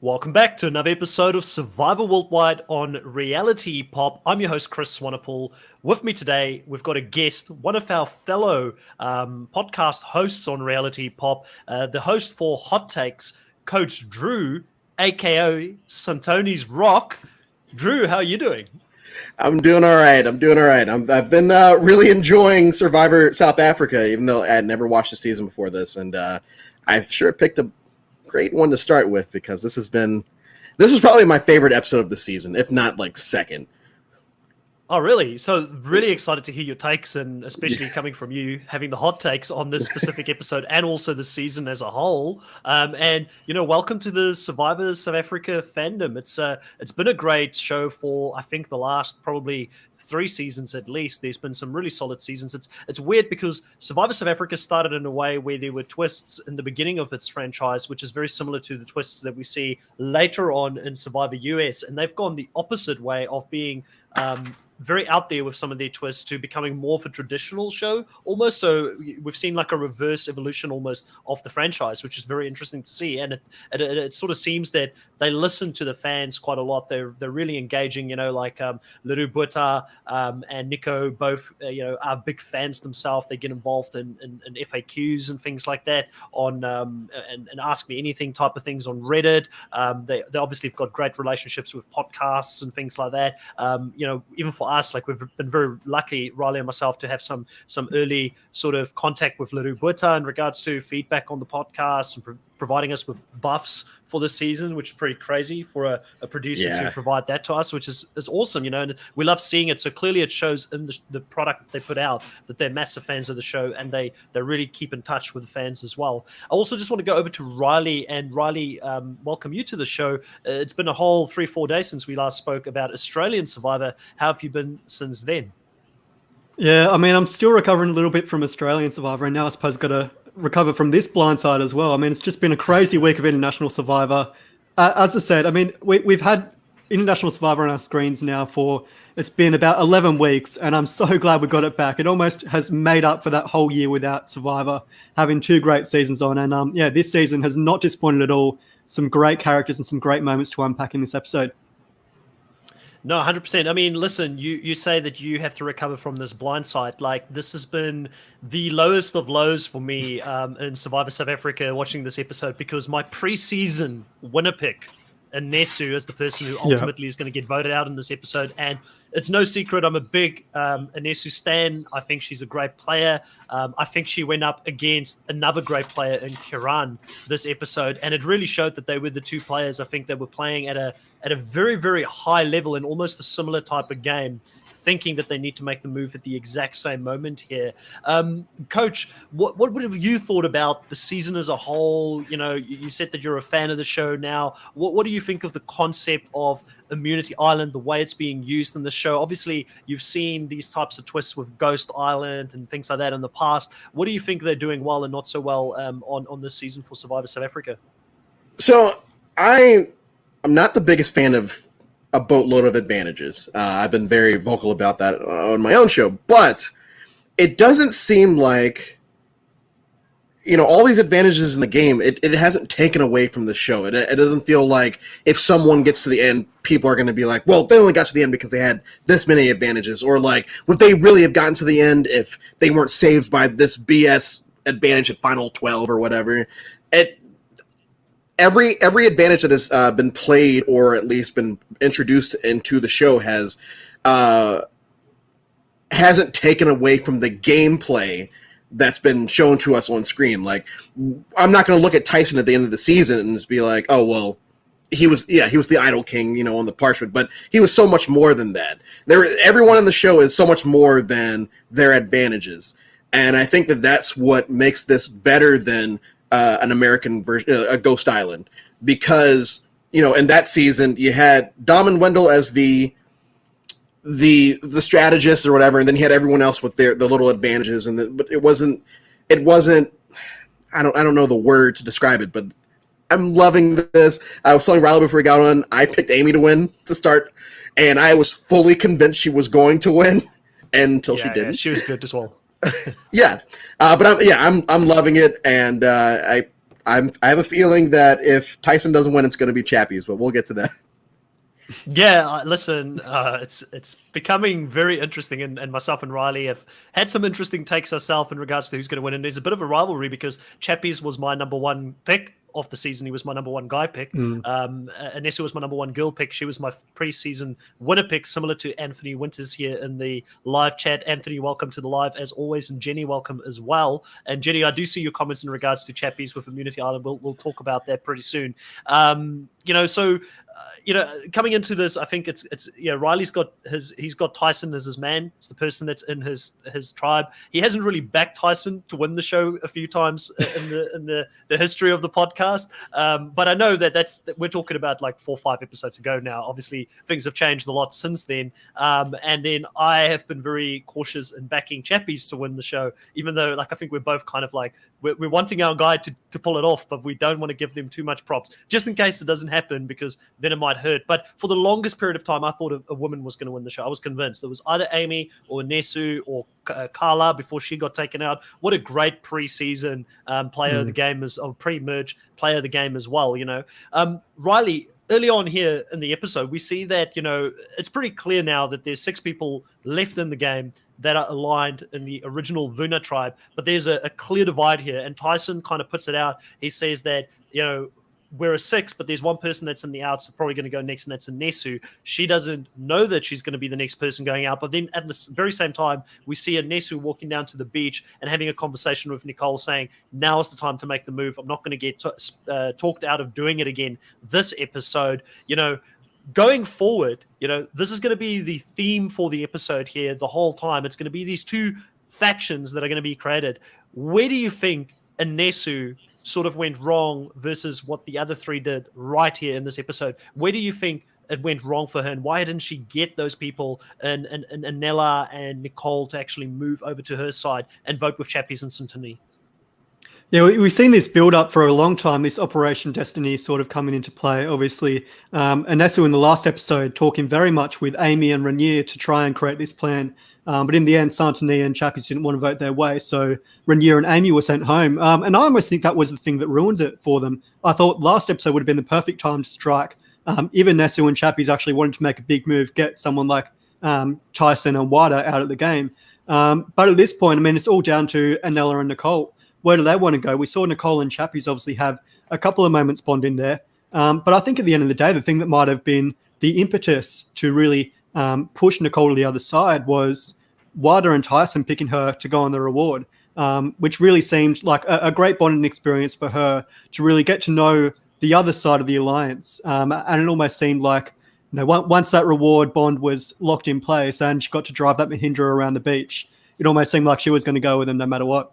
Welcome back to another episode of Survivor Worldwide on Reality Pop. I'm your host, Chris Swanepoel. With me today, we've got a guest, one of our fellow podcast hosts on Reality Pop, the host for Hot Takes, Coach Drew, aka Santoni's Rock. Drew, how are you doing? I'm doing all right. I've been really enjoying Survivor South Africa, even though I had never watched a season before this, and I've sure picked a great one to start with because this was probably my favorite episode of the season, if not like second. Oh, really? So really excited to hear your takes, and especially coming from you, having the hot takes on this specific episode and also the season as a whole. And, welcome to the Survivor South Africa fandom. It's been a great show for, I think, the last probably 3 seasons at least. There's been some really solid seasons. It's weird because Survivor South Africa started in a way where there were twists in the beginning of its franchise, which is very similar to the twists that we see later on in Survivor US. And they've gone the opposite way of being very out there with some of their twists to becoming more of a traditional show almost. So we've seen like a reverse evolution almost of the franchise, which is very interesting to see. And it sort of seems that they listen to the fans quite a lot. They're really engaging, like Leru Buta and Nico both, are big fans themselves. They get involved in FAQs and things like that on and Ask Me Anything type of things on Reddit. They obviously have got great relationships with podcasts and things like that. Even for us, like we've been very lucky, Riley and myself, to have some early sort of contact with Leru Buta in regards to feedback on the podcast and providing us with buffs for the season, which is pretty crazy for a producer to provide that to us, which is awesome, and we love seeing it. So clearly it shows in the product that they put out that they're massive fans of the show, and they really keep in touch with the fans as well. I also just want to go over to Riley, and Riley, welcome you to the show. It's been a whole 3-4 days since we last spoke about Australian Survivor. How have you been since then? Yeah, I mean, I'm still recovering a little bit from Australian Survivor, and now I suppose I've got to recover from this blindside as well. I mean, it's just been a crazy week of International Survivor. As I said, I mean, we've had International Survivor on our screens now it's been about 11 weeks, and I'm so glad we got it back. It almost has made up for that whole year without Survivor, having 2 great seasons on. And this season has not disappointed at all. Some great characters and some great moments to unpack in this episode. No, 100%. I mean, listen, you say that you have to recover from this blindside. Like, this has been the lowest of lows for me in Survivor South Africa watching this episode, because my preseason winner pick, Nesu, is the person who ultimately is going to get voted out in this episode. And it's no secret, I'm a big Nesu stan. I think she's a great player. I think she went up against another great player in Kiran this episode, and it really showed that they were the 2 players I think that were playing at a very, very high level in almost a similar type of game, thinking that they need to make the move at the exact same moment here. Coach, what would have you thought about the season as a whole? You said that you're a fan of the show now. What do you think of the concept of Immunity Island, the way it's being used in the show? Obviously, you've seen these types of twists with Ghost Island and things like that in the past. What do you think they're doing well and not so well on this season for Survivor South Africa? So I'm not the biggest fan of a boatload of advantages. I've been very vocal about that on my own show, but it doesn't seem like, all these advantages in the game, it hasn't taken away from the show. It doesn't feel like if someone gets to the end, people are going to be like, well, they only got to the end because they had this many advantages, or like, would they really have gotten to the end if they weren't saved by this BS advantage at final 12 or whatever. Every advantage that has been played or at least been introduced into the show hasn't taken away from the gameplay that's been shown to us on screen. Like, I'm not going to look at Tyson at the end of the season and just be like, oh, well, he was the Idol King, on the parchment, but he was so much more than that. Everyone in the show is so much more than their advantages. And I think that that's what makes this better than an American version, a Ghost Island, because in that season you had Dom and Wendell as the strategists or whatever, and then you had everyone else with the little advantages, but it wasn't. I don't know the word to describe it, but I'm loving this. I was telling Riley before we got on, I picked Amy to win to start, and I was fully convinced she was going to win until she didn't. Yeah, she was good as well. But I'm loving it, and I have a feeling that if Tyson doesn't win, it's going to be Chappie's, but we'll get to that. Yeah, listen, it's becoming very interesting, and myself and Riley have had some interesting takes ourselves in regards to who's going to win. And there's a bit of a rivalry because Chappies was my number one pick of the season. He was my number one guy pick. Anessa was my number one girl pick. She was my preseason winner pick, similar to Anthony Winters here in the live chat. Anthony, welcome to the live as always, and Jenny, welcome as well. And Jenny, I do see your comments in regards to Chappies with Immunity Island. We'll talk about that pretty soon. Coming into this, I think it's Riley's got he's got Tyson as his man. It's the person that's in his tribe. He hasn't really backed Tyson to win the show a few times in the history of the podcast. But I know that we're talking about like 4 or 5 episodes ago now. Obviously, things have changed a lot since then. And then I have been very cautious in backing Chappies to win the show, even though I think we're both kind of like we're wanting our guy to pull it off, but we don't want to give them too much props just in case it doesn't happen, because then it might hurt. But for the longest period of time, I thought a woman was going to win the show. I was convinced it was either Amy or Nesu or Carla before she got taken out. What a great preseason player of the game, pre-merge player of the game as well. Riley, early on here in the episode, we see that it's pretty clear now that there's 6 people left in the game that are aligned in the original Vuna tribe, but there's a clear divide here, and Tyson kind of puts it out. He says that we're a 6, but there's one person that's in the outs, probably going to go next, and that's Nesu. She doesn't know that she's going to be the next person going out, but then at the very same time, we see Nesu walking down to the beach and having a conversation with Nicole, saying, now is the time to make the move. I'm not going to get talked out of doing it again this episode. Going forward, this is going to be the theme for the episode here the whole time. It's going to be these 2 factions that are going to be created. Where do you think Nesu sort of went wrong versus what the other 3 did right here in this episode? Where do you think it went wrong for her, and why didn't she get those people and Nella and Nicole to actually move over to her side and vote with Chappies and Santini? Yeah, we've seen this build up for a long time, this Operation Destiny sort of coming into play, obviously. Anesu in the last episode talking very much with Amy and Rainier to try and create this plan. But in the end, Santini and Chappies didn't want to vote their way, so Rainier and Amy were sent home. And I almost think that was the thing that ruined it for them. I thought last episode would have been the perfect time to strike. Even Nesu and Chappies actually wanted to make a big move, get someone like Tyson and Wada out of the game. But at this point, it's all down to Anella and Nicole. Where do they want to go? We saw Nicole and Chappies obviously have a couple of moments bonding there. But I think at the end of the day, the thing that might have been the impetus to really push Nicole to the other side was Wada and Tyson picking her to go on the reward, which really seemed like a great bonding experience for her to really get to know the other side of the alliance. And it almost seemed like, once that reward bond was locked in place and she got to drive that Mahindra around the beach, it almost seemed like she was going to go with them no matter what.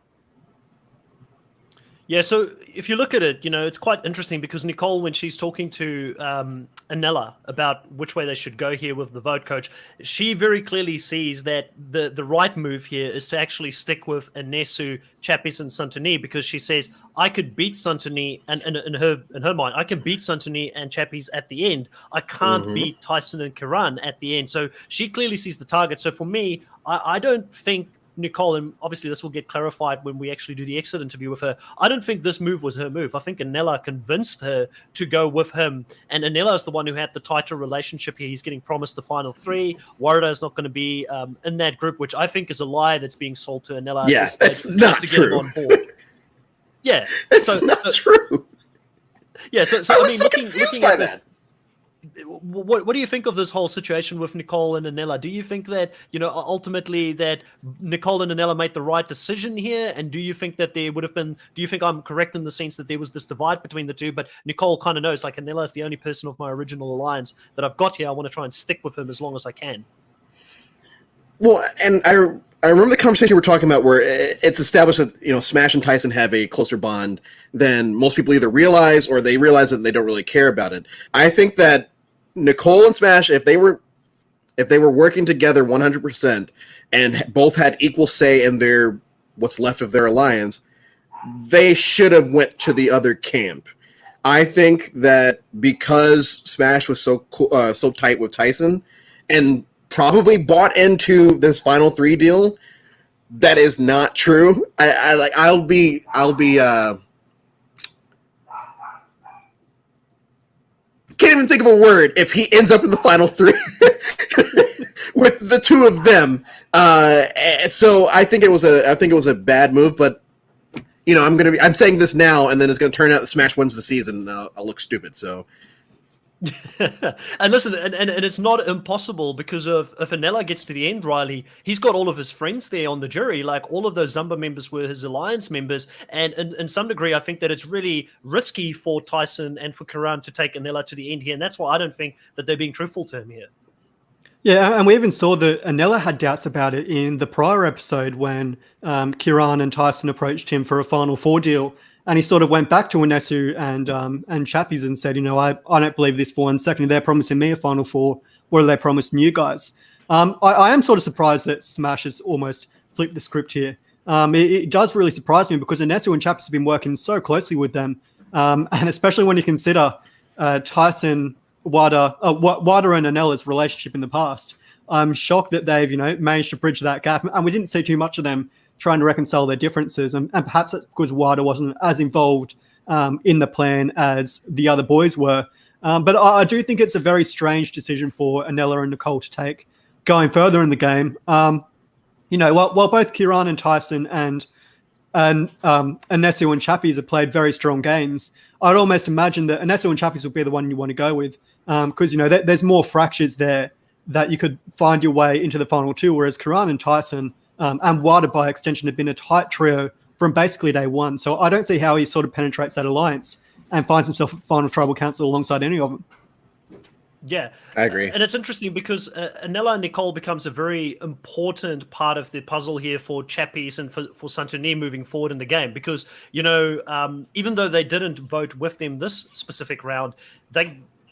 Yeah, so if you look at it, it's quite interesting because Nicole, when she's talking to Anella about which way they should go here with the vote coach, she very clearly sees that the right move here is to actually stick with Anesu, Chappies, and Santini, because she says, I could beat Santini, and in her mind, I can beat Santini and Chappies at the end. I can't beat Tyson and Karan at the end. So she clearly sees the target. So for me, I don't think Nicole, and obviously this will get clarified when we actually do the exit interview with her, I don't think this move was her move. I think Anella convinced her to go with him, and Anella is the one who had the tighter relationship here. He's getting promised the final 3. Warada is not going to be in that group, which I think is a lie that's being sold to Anella. Yeah, that's not true. Get him on board. Yeah, it's not true. Yeah, so I was so confused by that. What do you think of this whole situation with Nicole and Anella? Do you think that, ultimately that Nicole and Anella made the right decision here? And do you think that there would have been, do you think I'm correct in the sense that there was this divide between the 2, but Nicole kind of knows, like, Anella is the only person of my original alliance that I've got here. I want to try and stick with him as long as I can. Well, and I remember the conversation we're talking about where it's established that, Smash and Tyson have a closer bond than most people either realize, or they realize that they don't really care about it. I think that Nicole and Smash, if they were working together 100% and both had equal say in their what's left of their alliance, they should have went to the other camp. I think that because Smash was so tight with Tyson and probably bought into this final 3 deal, that is not true. I'll be can't even think of a word if he ends up in the final three with the two of them. So I think it was a bad move, but I'm saying this now, and then it's gonna turn out that Smash wins the season, and I'll look stupid. So. And listen, and it's not impossible because if Anela gets to the end, Riley, he's got all of his friends there on the jury. Like all of those Zumba members were his alliance members, and in some degree, I think that it's really risky for Tyson and for Karan to take Anela to the end here, and that's why I don't think that they're being truthful to him here. Yeah, and we even saw that Anela had doubts about it in the prior episode when Kiran and Tyson approached him for a Final Four deal. And he sort of went back to Inesu and Chappies and said, I don't believe this for 1 second. They're promising me a Final Four. What are they promising you guys? I am sort of surprised that Smash has almost flipped the script here. It does really surprise me because Inesu and Chappies have been working so closely with them. And especially when you consider Tyson, Wada and Anela's relationship in the past. I'm shocked that they've, managed to bridge that gap. And we didn't see too much of them trying to reconcile their differences, and perhaps that's because Wada wasn't as involved in the plan as the other boys were. But I do think it's a very strange decision for Anela and Nicole to take going further in the game. While both Kiran and Tyson and Inesu and Chappies have played very strong games, I'd almost imagine that Inesu and Chappies would be the one you want to go with because, there's more fractures there that you could find your way into the final two, whereas Kiran and Tyson and Wada, by extension, have been a tight trio from basically day one. So I don't see how he sort of penetrates that alliance and finds himself at Final Tribal Council alongside any of them. Yeah, I agree. And it's interesting because Anela and Nicole becomes a very important part of the puzzle here for Chappies and for Santoni moving forward in the game. Because, even though they didn't vote with them this specific round,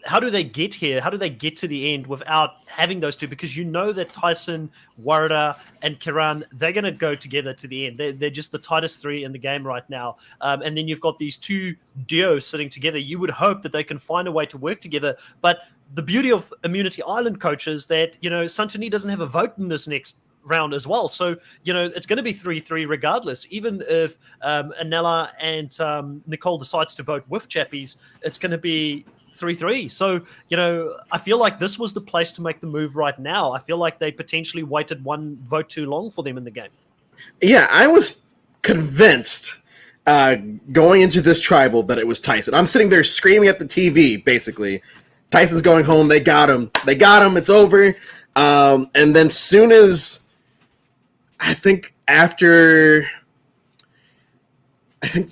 how do they get here? How do they get to the end without having those two? Because that Tyson, Warda, and Kiran, they're going to go together to the end. They're just the tightest three in the game right now. And then you've got these two duos sitting together. You would hope that they can find a way to work together. But the beauty of Immunity Island, coach, is that, Santoni doesn't have a vote in this next round as well. So, it's going to be 3-3 regardless. Even if Anela and Nicole decides to vote with Chappies, it's going to be 3-3. So, I feel like this was the place to make the move right now. I feel like they potentially waited one vote too long for them in the game. Yeah, I was convinced going into this tribal that it was Tyson. I'm sitting there screaming at the TV, basically. Tyson's going home. They got him. It's over. And then soon as I think the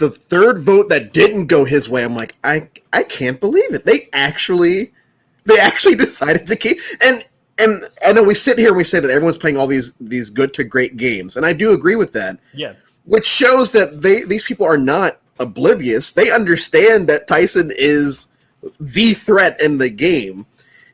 third vote that didn't go his way, I'm like, I can't believe it. They actually decided to keep and I know we sit here and we say that everyone's playing all these good to great games, and I do agree with that. Yeah. Which shows that these people are not oblivious. They understand that Tyson is the threat in the game,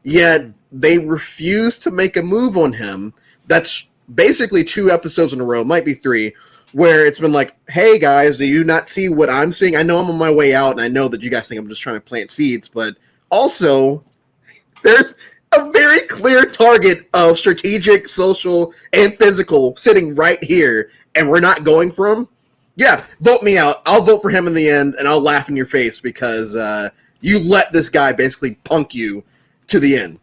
yet they refuse to make a move on him. That's basically 2 episodes in a row, might be 3, where it's been like, hey guys, do you not see what I'm seeing? I know I'm on my way out, and I know that you guys think I'm just trying to plant seeds, but also there's a very clear target of strategic, social, and physical sitting right here, and we're not going for him. Yeah, vote me out. I'll vote for him in the end, and I'll laugh in your face because you let this guy basically punk you to the end.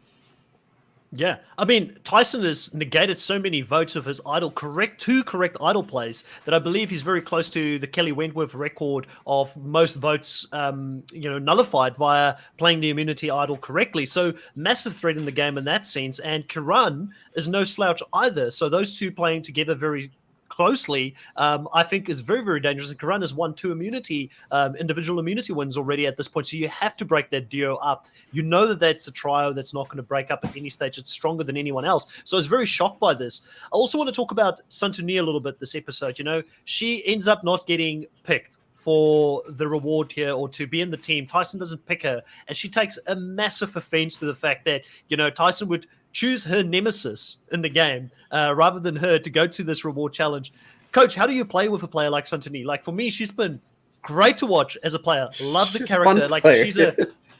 Yeah, I mean, Tyson has negated so many votes of his two correct idol plays that I believe he's very close to the Kelly Wentworth record of most votes, nullified via playing the immunity idol correctly. So massive threat in the game in that sense. And Kiran is no slouch either. So those two playing together very closely, I think is very, very dangerous. And Karan has won 2 individual immunity wins already at this point. So you have to break that duo up. You know that's a trio that's not going to break up at any stage. It's stronger than anyone else. So I was very shocked by this. I also want to talk about Santoni a little bit this episode. She ends up not getting picked for the reward here or to be in the team. Tyson doesn't pick her, and she takes a massive offense to the fact that, Tyson would choose her nemesis in the game rather than her to go to this reward challenge. Coach, how do you play with a player like Santoni? Like, for me, she's been great to watch as a player. Love the character. Like,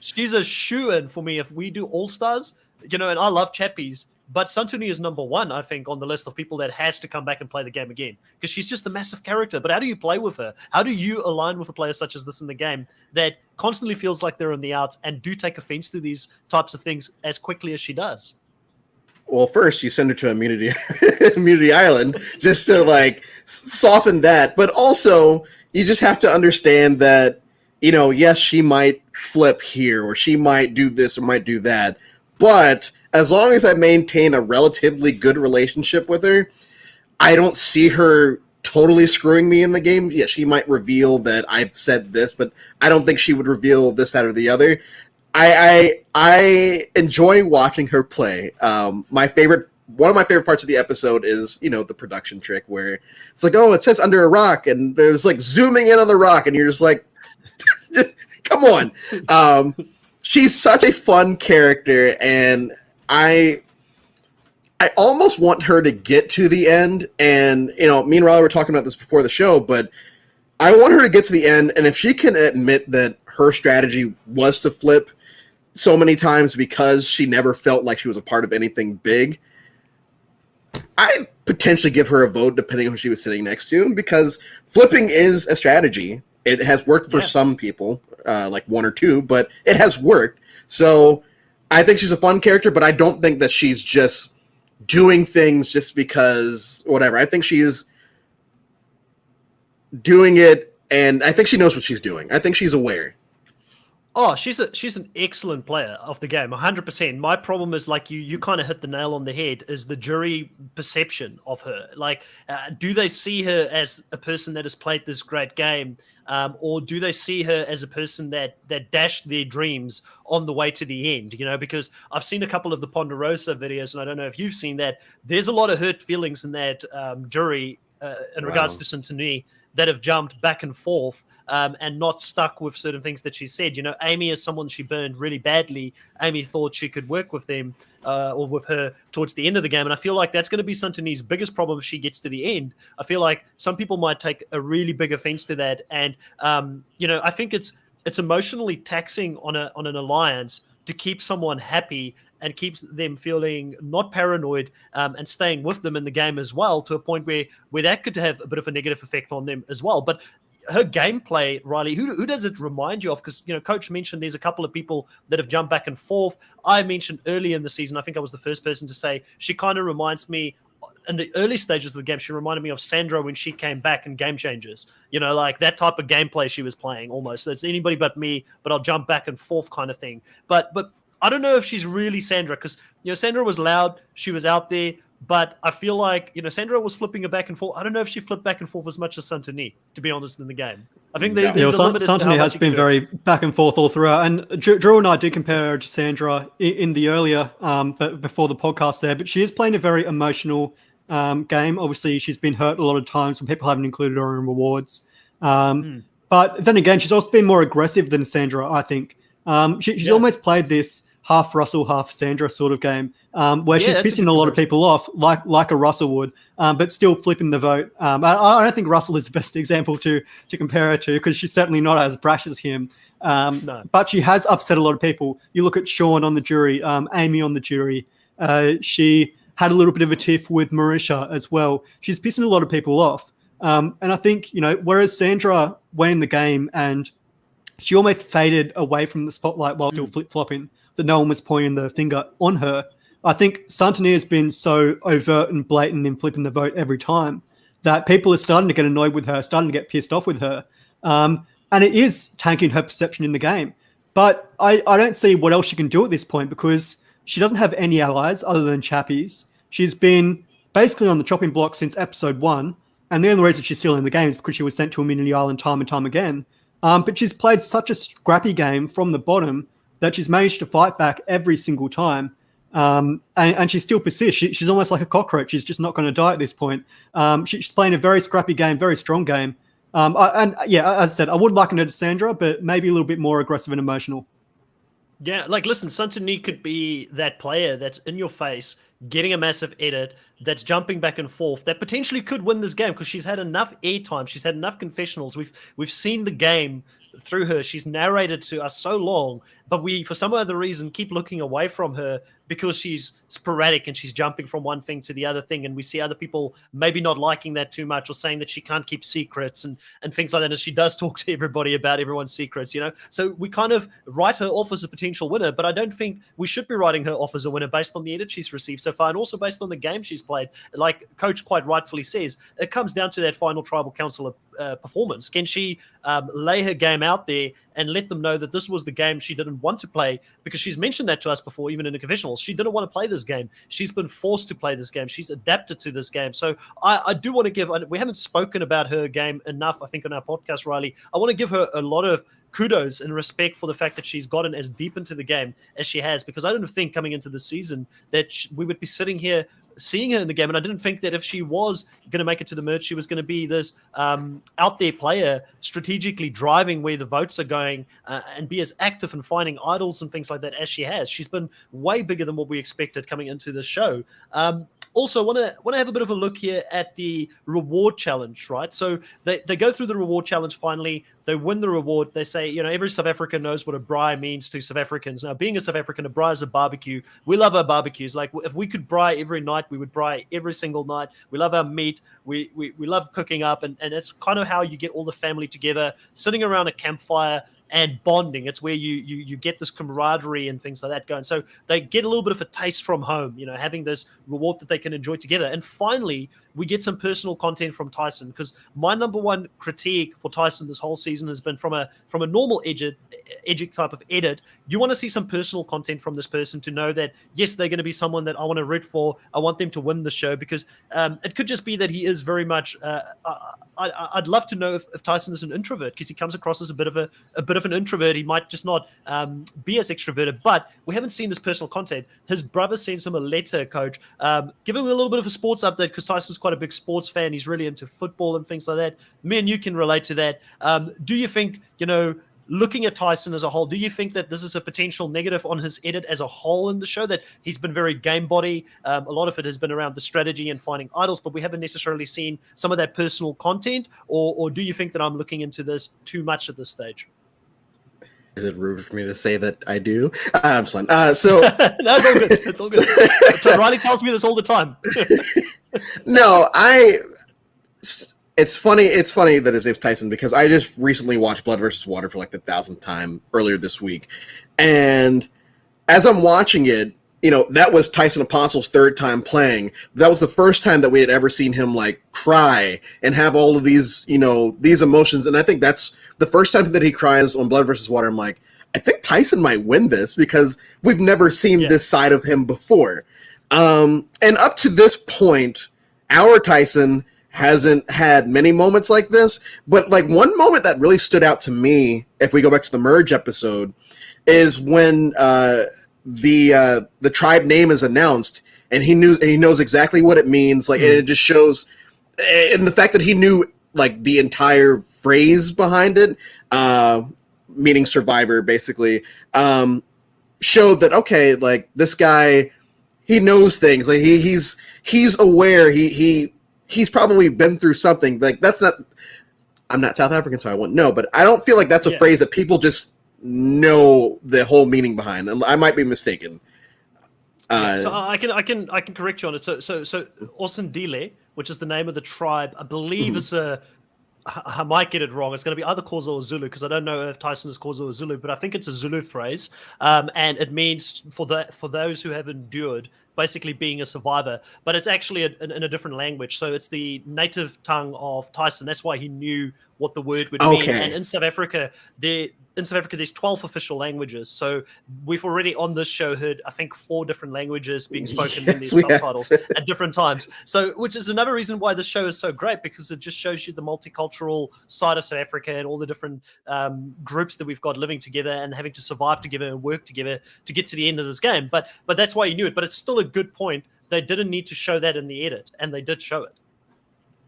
she's a shoe-in for me. If we do All-Stars, and I love Chappies, But Santuni is number one, I think, on the list of people that has to come back and play the game again because she's just a massive character. But how do you play with her? How do you align with a player such as this in the game that constantly feels like they're on the outs and do take offense to these types of things as quickly as she does? Well, first you send her to immunity immunity island just to like soften that, but also you just have to understand that, you know, yes, she might flip here or she might do this or might do that, but as long as I maintain a relatively good relationship with her, I don't see her totally screwing me in the game. Yeah, she might reveal that I've said this, but I don't think she would reveal this, that, or the other. I enjoy watching her play. One of my favorite parts of the episode is, you know, the production trick where it's like, oh, it says under a rock, and there's like zooming in on the rock, and you're just like, come on. She's such a fun character, and I almost want her to get to the end. And, you know, me and Riley were talking about this before the show, but I want her to get to the end, and if she can admit that her strategy was to flip so many times because she never felt like she was a part of anything big, I'd potentially give her a vote depending on who she was sitting next to, because flipping is a strategy. It has worked for some people, like one or two, but it has worked. So I think she's a fun character, but I don't think that she's just doing things just because whatever. I think she's doing it, and I think she knows what she's doing. I think she's aware. Oh, she's an excellent player of the game, 100%. My problem is, like, you kind of hit the nail on the head, is the jury perception of her. Like, do they see her as a person that has played this great game, or do they see her as a person that dashed their dreams on the way to the end? You know, because I've seen a couple of the Ponderosa videos, and I don't know if you've seen that. There's a lot of hurt feelings in that jury in regards to Santini that have jumped back and forth. And not stuck with certain things that she said. You know, Amy is someone she burned really badly. Amy thought she could work with them or with her towards the end of the game. And I feel like that's going to be Santini's biggest problem if she gets to the end. I feel like some people might take a really big offense to that. And, you know, I think it's emotionally taxing on an alliance to keep someone happy and keeps them feeling not paranoid and staying with them in the game as well, to a point where that could have a bit of a negative effect on them as well. But her gameplay, Riley, who does it remind you of? Because, you know, Coach mentioned there's a couple of people that have jumped back and forth. I mentioned early in the season, I think I was the first person to say, she kind of reminds me, in the early stages of the game, she reminded me of Sandra when she came back in Game Changers. You know, like that type of gameplay she was playing almost. It's anybody but me, but I'll jump back and forth kind of thing. But I don't know if she's really Sandra, because, you know, Sandra was loud, she was out there, but I feel like, you know, Sandra was flipping her back and forth. I don't know if she flipped back and forth as much as Santini, to be honest, in the game. I think there's a limit. Santini has been very back and forth all throughout. And Drew and I did compare her to Sandra in the earlier, but before the podcast there. But she is playing a very emotional game. Obviously, she's been hurt a lot of times when people haven't included her in rewards. But then again, she's also been more aggressive than Sandra, I think. She's almost played this half Russell, half Sandra sort of game, where she's pissing a lot of people off, like a Russell would, but still flipping the vote. I don't think Russell is the best example to compare her to, because she's certainly not as brash as him. No. But she has upset a lot of people. You look at Sean on the jury, Amy on the jury. She had a little bit of a tiff with Marisha as well. She's pissing a lot of people off. And I think, you know, whereas Sandra went in the game and she almost faded away from the spotlight while still flip-flopping, that no one was pointing the finger on her. I think Santini has been so overt and blatant in flipping the vote every time that people are starting to get annoyed with her, starting to get pissed off with her. And it is tanking her perception in the game. But I don't see what else she can do at this point, because she doesn't have any allies other than Chappies. She's been basically on the chopping block since episode 1. And the only reason she's still in the game is because she was sent to Immunity Island time and time again. But she's played such a scrappy game from the bottom that she's managed to fight back every single time. And she still persists. She's almost like a cockroach. She's just not going to die at this point. She's playing a very scrappy game, very strong game. As I said, I would liken her to Sandra, but maybe a little bit more aggressive and emotional. Yeah, like, listen, Santini could be that player that's in your face, getting a massive edit, that's jumping back and forth, that potentially could win this game because she's had enough airtime, she's had enough confessionals. We've seen the game through her. She's narrated to us so long, but we, for some other reason, keep looking away from her because she's sporadic and she's jumping from one thing to the other thing, and we see other people maybe not liking that too much or saying that she can't keep secrets and things like that, and she does talk to everybody about everyone's secrets, so we kind of write her off as a potential winner, but I don't think we should be writing her off as a winner based on the edit she's received so far, and also based on the game she's played. Like Coach quite rightfully says, it comes down to that final tribal council performance. Can she lay her game out there and let them know that this was the game she didn't want to play? Because she's mentioned that to us before, even in the confessionals. She didn't want to play this game. She's been forced to play this game. She's adapted to this game. So I do want to give, we haven't spoken about her game enough, I think, on our podcast, Riley. I want to give her a lot of kudos and respect for the fact that she's gotten as deep into the game as she has, because I didn't think coming into the season that we would be sitting here seeing her in the game, and I didn't think that if she was going to make it to the merge, she was going to be this out there player, strategically driving where the votes are going, and be as active in finding idols and things like that as she has. She's been way bigger than what we expected coming into the show. Also, want to have a bit of a look here at the reward challenge, right? So they go through the reward challenge finally. They win the reward. They say, every South African knows what a braai means to South Africans. Now, being a South African, a braai is a barbecue. We love our barbecues. Like, if we could braai every night, we would braai every single night. We love our meat. We love cooking up. And it's kind of how you get all the family together, sitting around a campfire and bonding. It's where you get this camaraderie and things like that going. So they get a little bit of a taste from home, having this reward that they can enjoy together. And finally, we get some personal content from Tyson, because my number one critique for Tyson this whole season has been from a normal edit type of edit. You want to see some personal content from this person to know that, yes, they're going to be someone that I want to root for. I want them to win the show, because it could just be that he is very much I'd love to know if Tyson is an introvert, because he comes across as a bit of an introvert. He might just not be as extroverted, but we haven't seen this personal content. His brother sends him a letter, Coach, give him a little bit of a sports update, because Tyson's quite a big sports fan. He's really into football and things like that. Me and you can relate to that. Do you think, looking at Tyson as a whole, do you think that this is a potential negative on his edit as a whole in the show, that he's been very game body? A lot of it has been around the strategy and finding idols, but we haven't necessarily seen some of that personal content, or do you think that I'm looking into this too much at this stage? Is it rude for me to say that I do? I'm just so no, it's all good. It's all good. So Riley tells me this all the time. No, it's funny. It's funny that his name's Tyson, because I just recently watched Blood versus Water for like the 1,000th time earlier this week, and as I'm watching it, that was Tyson Apostle's third time playing. That was the first time that we had ever seen him like cry and have all of these, these emotions. And I think that's the first time that he cries on Blood versus Water. I'm like, I think Tyson might win this, because we've never seen this side of him before. And up to this point, our Tyson hasn't had many moments like this, but like one moment that really stood out to me, if we go back to the merge episode, is when the tribe name is announced, and he knows exactly what it means. Like, and it just shows, and the fact that he knew like the entire phrase behind it, meaning survivor, basically, showed that, okay, like this guy, he knows things. Like he's aware. He's probably been through something. Like, that's not, I'm not South African, so I wouldn't know, but I don't feel like that's a phrase that people just know the whole meaning behind. I might be mistaken. So I can correct you on it. So Osindile, which is the name of the tribe, I believe is I might get it wrong. It's going to be either Xhosa or Zulu, because I don't know if Tyson is Xhosa or Zulu, but I think it's a Zulu phrase, and it means for those who have endured, basically being a survivor. But it's actually in a different language, so it's the native tongue of Tyson. That's why he knew what the word would mean. And in South Africa, there's 12 official languages. So we've already on this show heard, I think, 4 different languages being spoken in these subtitles at different times. So, which is another reason why the show is so great, because it just shows you the multicultural side of South Africa and all the different groups that we've got living together and having to survive together and work together to get to the end of this game. But that's why you knew it. But it's still a good point. They didn't need to show that in the edit, and they did show it.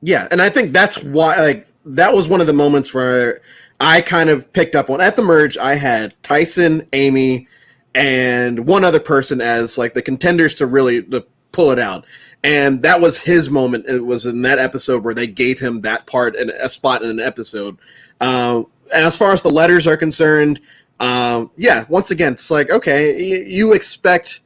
Yeah, and I think that's why, like, that was one of the moments where I kind of picked up on. At the merge, I had Tyson, Amy, and one other person as like the contenders to pull it out. And that was his moment. It was in that episode where they gave him that part and a spot in an episode. And as far as the letters are concerned, Yeah, once again, it's like, okay, you expect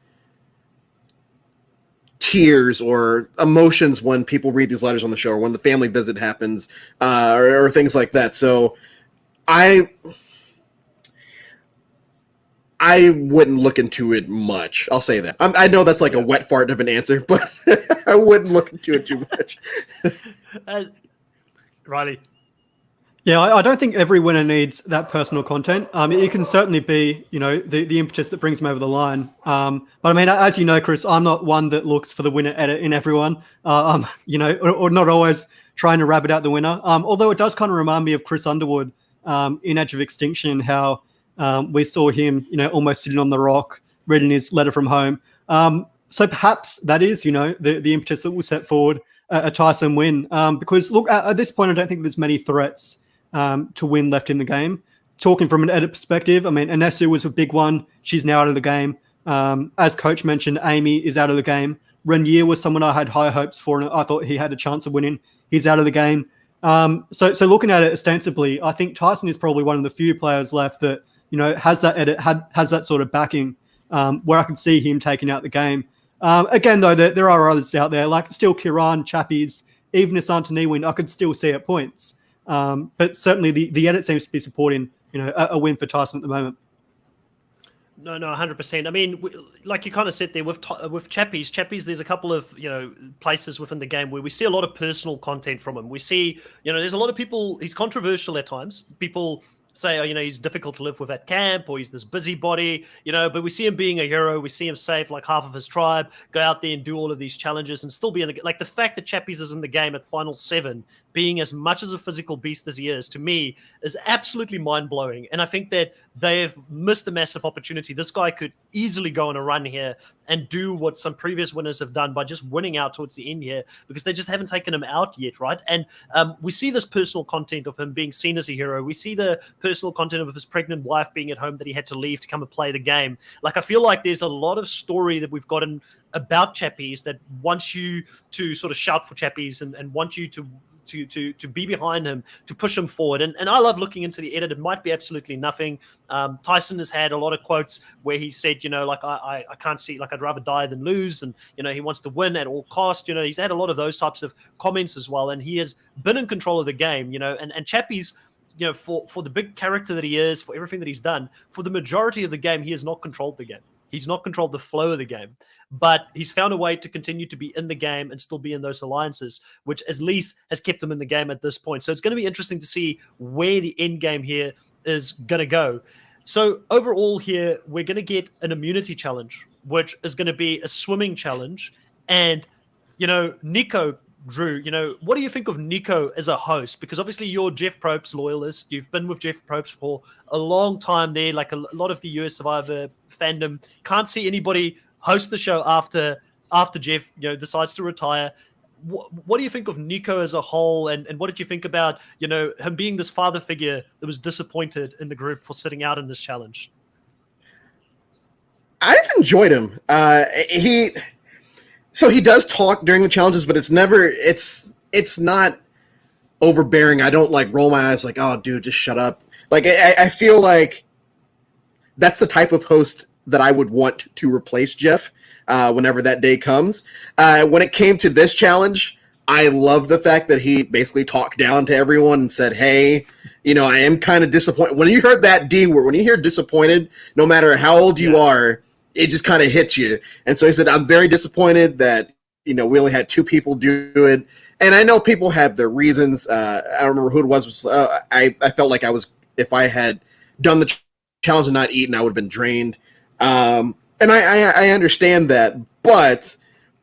tears or emotions when people read these letters on the show, or when the family visit happens, or things like that. So I wouldn't look into it much. I'll say that. I know that's like a wet fart of an answer, but I wouldn't look into it too much. Riley. Yeah, I don't think every winner needs that personal content. It can certainly be, the impetus that brings them over the line. But I mean, as you know, Chris, I'm not one that looks for the winner edit in everyone. Or not always trying to rabbit out the winner. Although it does kind of remind me of Chris Underwood in Edge of Extinction, how we saw him, almost sitting on the rock, reading his letter from home. So perhaps that is, the impetus that will set forward a Tyson win. Because look, at this point, I don't think there's many threats to win left in the game. Talking from an edit perspective, I mean, Anesu was a big one. She's now out of the game. As coach mentioned, Amy is out of the game. Renier was someone I had high hopes for, and I thought he had a chance of winning. He's out of the game. So looking at it ostensibly, I think Tyson is probably one of the few players left that, has that edit, has that sort of backing, where I can see him taking out the game. Again, though, there are others out there, like still Kiran, Chappies, even if Antony win, I could still see at points. But certainly the edit seems to be supporting, a win for Tyson at the moment. No, 100%. I mean, like you kind of said there with Chappies, there's a couple of, places within the game where we see a lot of personal content from him. We see, there's a lot of people, he's controversial at times. People say, he's difficult to live with at camp, or he's this busybody, but we see him being a hero. We see him save like half of his tribe, go out there and do all of these challenges and still be in the, like the fact that Chappies is in the game at Final 7, being as much as a physical beast as he is, to me, is absolutely mind-blowing. And I think that they've missed a massive opportunity. This guy could easily go on a run here and do what some previous winners have done by just winning out towards the end here, because they just haven't taken him out yet, right? And we see this personal content of him being seen as a hero. We see the personal content of his pregnant wife being at home, that he had to leave to come and play the game. Like, I feel like there's a lot of story that we've gotten about Chappies that wants you to sort of shout for Chappies and want you to be behind him, to push him forward. And I love looking into the edit. It might be absolutely nothing. Tyson has had a lot of quotes where he said, like, I can't see, like, I'd rather die than lose. And, he wants to win at all cost. He's had a lot of those types of comments as well. And he has been in control of the game, and Chappies, for the big character that he is, for everything that he's done, for the majority of the game, he has not controlled the game. He's not controlled the flow of the game, but he's found a way to continue to be in the game and still be in those alliances, which at least has kept him in the game at this point. So it's going to be interesting to see where the end game here is going to go. So overall here, we're going to get an immunity challenge, which is going to be a swimming challenge. And, Nico, Drew, what do you think of Nico as a host? Because obviously you're Jeff Probst's loyalist. You've been with Jeff Probst for a long time there. Like a lot of the US Survivor fandom can't see anybody host the show after Jeff, decides to retire. What do you think of Nico as a whole? And what did you think about, him being this father figure that was disappointed in the group for sitting out in this challenge? I've enjoyed him. So he does talk during the challenges, but it's not overbearing. I don't like roll my eyes like, oh, dude, just shut up. Like, I feel like that's the type of host that I would want to replace Jeff whenever that day comes. When it came to this challenge, I love the fact that he basically talked down to everyone and said, hey, I am kind of disappointed. When you heard that D word, when you hear disappointed, no matter how old you are, it just kind of hits you. And so he said, I'm very disappointed that, we only had 2 people do it. And I know people had their reasons. I don't remember who it was. I felt like if I had done the challenge and not eaten, I would have been drained. And I understand that. But,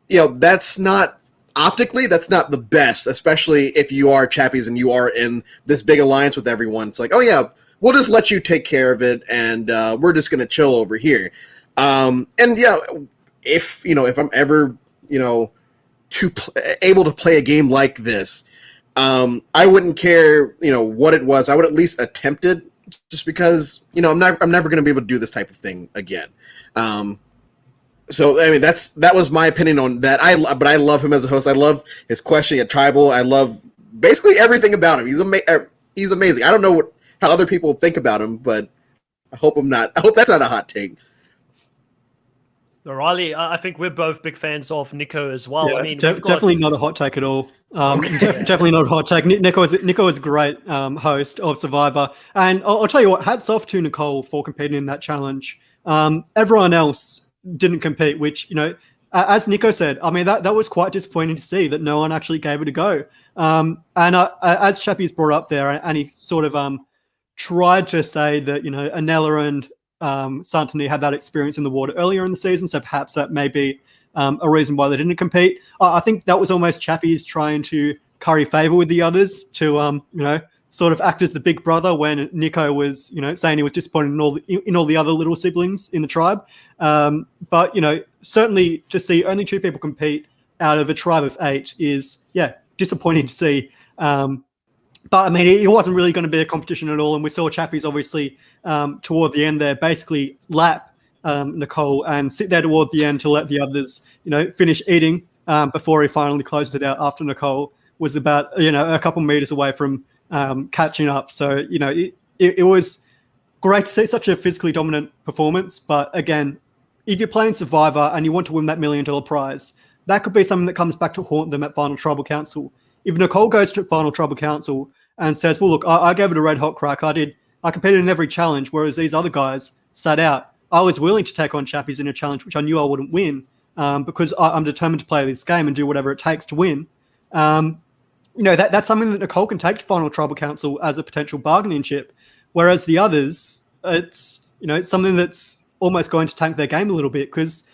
that's not the best, especially if you are Chappies and you are in this big alliance with everyone. It's like, oh, yeah, we'll just let you take care of it. And we're just going to chill over here. And yeah, if I'm ever, able to play a game like this, I wouldn't care, what it was. I would at least attempt it, just because, I'm never going to be able to do this type of thing again. So I mean, that was my opinion on that. But I love him as a host. I love his questioning at Tribal. I love basically everything about him. He's amazing. I don't know how other people think about him, but I hope I'm not. I hope that's not a hot take. Riley, I think we're both big fans of Nico as well. Yeah, I mean, we've got definitely not a hot take at all. Okay. Definitely not a hot take. Nico is a great host of Survivor, and I'll tell you what. Hats off to Nicole for competing in that challenge. Everyone else didn't compete, which as Nico said, I mean that was quite disappointing to see that no one actually gave it a go. And as Chappie's brought up there, and he sort of tried to say that Anella and Santini had that experience in the water earlier in the season, so perhaps that may be a reason why they didn't compete. I think that was almost Chappie's trying to curry favor with the others to, sort of act as the big brother when Nico was, saying he was disappointed in all the other little siblings in the tribe. But certainly to see only 2 people compete out of a tribe of 8 is, disappointing to see. But I mean, it wasn't really going to be a competition at all, and we saw Chappie's obviously toward the end there basically lap Nicole and sit there toward the end to let the others, finish eating before he finally closed it out after Nicole was about, a couple meters away from catching up. So, it was great to see such a physically dominant performance. But again, if you're playing Survivor and you want to win that $1 million prize, that could be something that comes back to haunt them at Final Tribal Council. If Nicole goes to Final Tribal Council and says, well, look, I gave it a red hot crack. I competed in every challenge, whereas these other guys sat out. I was willing to take on Chappies in a challenge, which I knew I wouldn't win because I'm determined to play this game and do whatever it takes to win. That's something that Nicole can take to Final Tribal Council as a potential bargaining chip, whereas the others, it's something that's almost going to tank their game a little bit because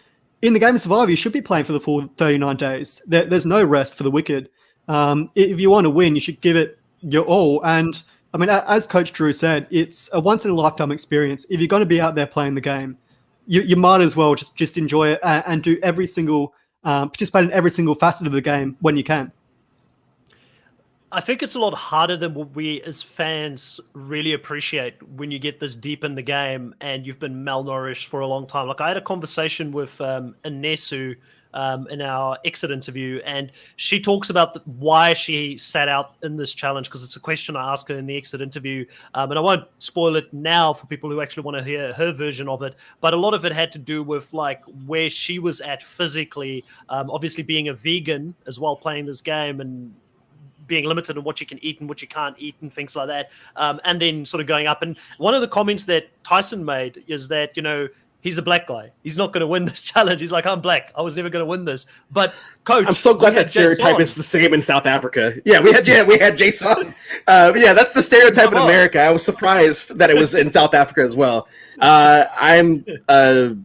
in the game of Survivor, you should be playing for the full 39 days. There's no rest for the wicked. If you want to win, you should give it your all. And I mean, as Coach Drew said, it's a once-in-a-lifetime experience. If you're going to be out there playing the game, you might as well just enjoy it and do every single participate in every single facet of the game when you can. I think it's a lot harder than what we as fans really appreciate when you get this deep in the game and you've been malnourished for a long time. Like I had a conversation with Inesu in our exit interview, and she talks about why she sat out in this challenge, because it's a question I asked her in the exit interview, and I won't spoil it now for people who actually want to hear her version of it, but a lot of it had to do with like where she was at physically, obviously being a vegan as well, playing this game and being limited in what you can eat and what you can't eat and things like that, and then sort of going up. And one of the comments that Tyson made is that, he's a black guy. He's not going to win this challenge. He's like, I'm black. I was never going to win this. But Coach, I'm so glad that stereotype is the same in South Africa. Yeah, we had Jason. That's the stereotype in America. I was surprised that it was in South Africa as well. I'm a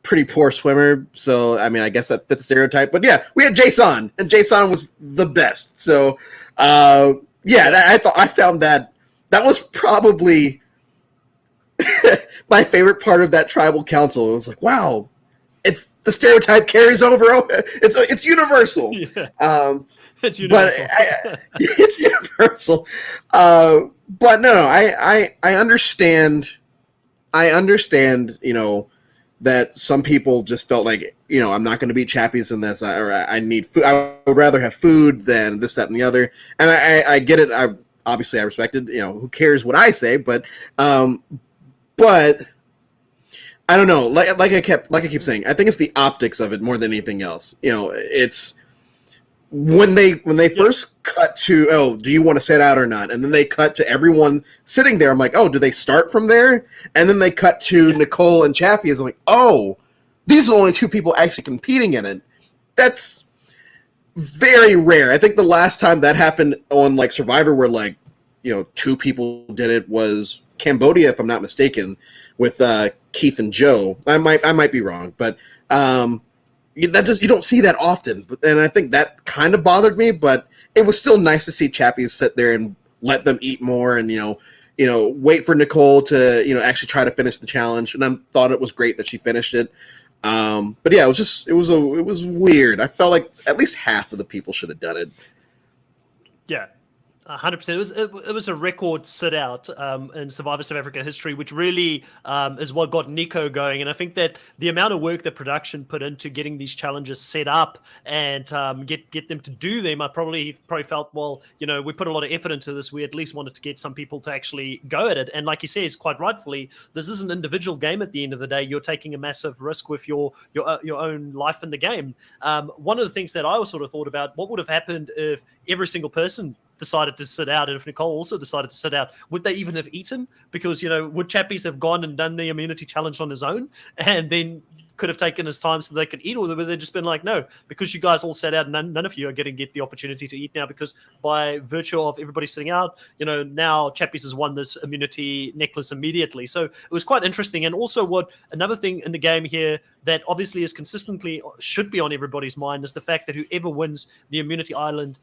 pretty poor swimmer, so I mean, I guess that fits stereotype. But yeah, we had Jason, and Jason was the best. So I found that was probably my favorite part of that tribal council. It was like, wow, it's the stereotype carries over. It's universal. Yeah. It's universal. But it's universal. But no, I understand. I understand. That some people just felt like, I'm not going to beat Chappies in this, or I need food. I would rather have food than this, that, and the other. And I get it. I respect it. Who cares what I say? But I don't know. Like I keep saying, I think it's the optics of it more than anything else. It's when they first cut to, oh, do you want to sit out or not? And then they cut to everyone sitting there. I'm like, oh, do they start from there? And then they cut to Nicole and Chappie. I'm like, oh, these are the only 2 people actually competing in it. That's very rare. I think the last time that happened on like Survivor where like, 2 people did it was Cambodia, if I'm not mistaken, with Keith and Joe. I might be wrong, but you don't see that often. And I think that kind of bothered me, but it was still nice to see Chappie sit there and let them eat more and, wait for Nicole to, actually try to finish the challenge. And I thought it was great that she finished it. But yeah, it was weird. I felt like at least half of the people should have done it. Yeah. 100%. It was a record sit out in Survivor South Africa history, which really is what got Nico going. And I think that the amount of work that production put into getting these challenges set up and get them to do them, I probably felt, well, we put a lot of effort into this. We at least wanted to get some people to actually go at it. And like he says, quite rightfully, this is an individual game. At the end of the day, you're taking a massive risk with your own life in the game. One of the things that I sort of thought about, what would have happened if every single person decided to sit out, and if Nicole also decided to sit out, would they even have eaten? Because would Chappies have gone and done the immunity challenge on his own and then could have taken his time so they could eat, or would they just been like, no, because you guys all sat out, none of you are going to get the opportunity to eat now, because by virtue of everybody sitting out, now Chappies has won this immunity necklace immediately. So it was quite interesting. And also, another thing in the game here that obviously is consistently should be on everybody's mind is the fact that whoever wins the immunity island,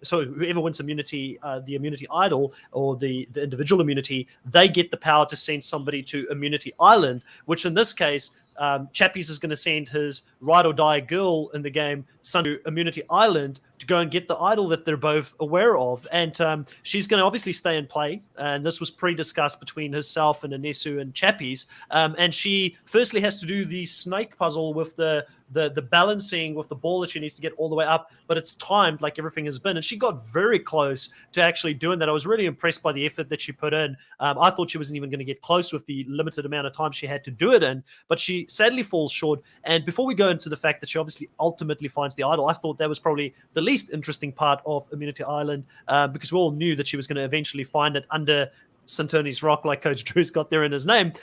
so whoever wins immunity, the immunity idol or the individual immunity, they get the power to send somebody to immunity island, which in this case, Chappies is going to send his ride or die girl in the game, son, to immunity island to go and get the idol that they're both aware of. And she's going to obviously stay and play. And this was pre-discussed between herself and Anesu and Chappies. And she firstly has to do the snake puzzle with the balancing with the ball that she needs to get all the way up, but it's timed like everything has been. And she got very close to actually doing that. I was really impressed by the effort that she put in. I thought she wasn't even going to get close with the limited amount of time she had to do it in, but she sadly falls short. And before we go into the fact that she obviously ultimately finds the idol, I thought that was probably the least interesting part of Immunity Island, because we all knew that she was going to eventually find it under Santoni's rock, like Coach Drew's got there in his name.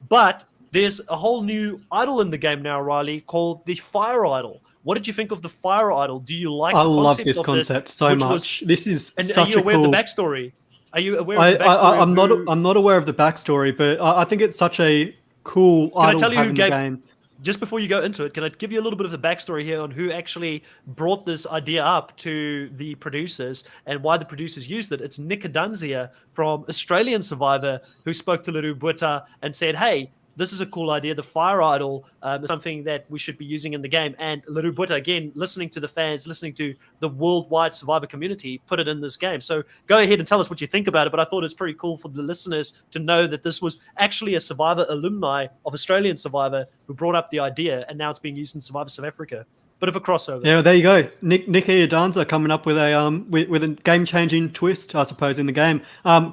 But there's a whole new idol in the game now, Riley, called the Fire Idol. What did you think of the Fire Idol? Do you like? I love this concept so much. This is and such are you aware of the backstory? Are you aware of the backstory? I'm not aware of the backstory, but I think it's such a cool idol to have in the game. Just before you go into it, can I give you a little bit of the backstory here on who actually brought this idea up to the producers and why the producers used it? It's Nick Adanzia from Australian Survivor who spoke to Leroux Buta and said, hey, this is a cool idea. The Fire Idol is something that we should be using in the game. And Leroux Buta, again, listening to the fans, listening to the worldwide Survivor community, put it in this game. So go ahead and tell us what you think about it. But I thought it's pretty cool for the listeners to know that this was actually a Survivor alumni of Australian Survivor who brought up the idea, and now it's being used in Survivor South Africa. Bit of a crossover. Yeah, well, there you go. Nikki Adanza coming up with a game-changing twist, I suppose, in the game.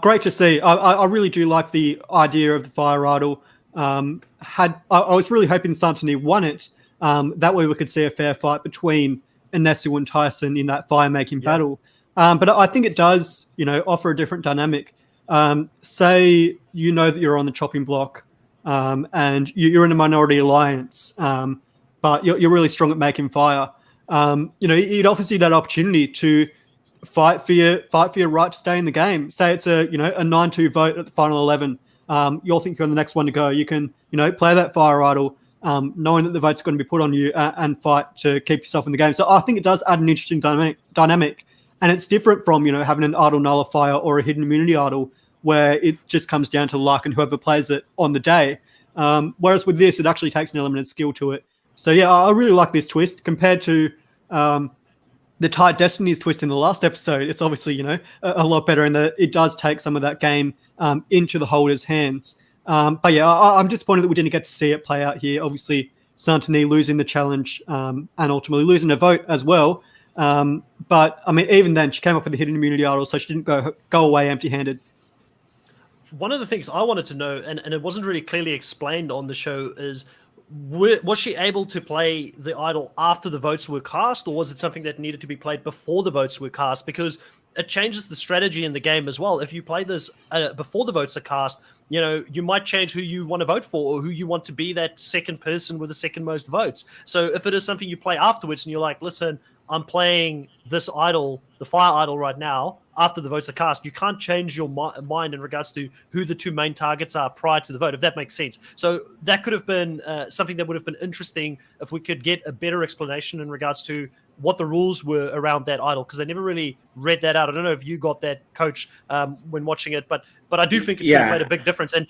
Great to see. I really do like the idea of the Fire Idol. I was really hoping Santoni won it. That way we could see a fair fight between Anesu and Tyson in that fire-making battle. But I think it does, offer a different dynamic. Say that you're on the chopping block, and you're in a minority alliance, but you're really strong at making fire. It offers you that opportunity to fight for your right to stay in the game. Say it's a 9-2 vote at the final 11. You'll think you're the next one to go. You can, play that Fire Idol, knowing that the vote's going to be put on you and fight to keep yourself in the game. So I think it does add an interesting dynamic. And it's different from, having an idol nullifier or a hidden immunity idol where it just comes down to luck and whoever plays it on the day. Whereas with this, it actually takes an element of skill to it. So yeah, I really like this twist compared to the Tide Destinies twist in the last episode. It's obviously, a lot better in that it does take some of that game into the holder's hands. But yeah, I'm disappointed that we didn't get to see it play out here. Obviously, Santoni losing the challenge and ultimately losing a vote as well. But I mean, even then, she came up with the hidden immunity idol, so she didn't go away empty-handed. One of the things I wanted to know, and it wasn't really clearly explained on the show, is was she able to play the idol after the votes were cast, or was it something that needed to be played before the votes were cast? Because it changes the strategy in the game as well. If you play this before the votes are cast, you might change who you want to vote for or who you want to be that second person with the second most votes. So if it is something you play afterwards and you're like, listen, I'm playing this idol, the Fire Idol right now, after the votes are cast, you can't change your mind in regards to who the two main targets are prior to the vote, if that makes sense. So that could have been something that would have been interesting if we could get a better explanation in regards to what the rules were around that idol, because I never really read that out. I don't know if you got that, Coach, when watching it, but I do think it could have made a big difference. And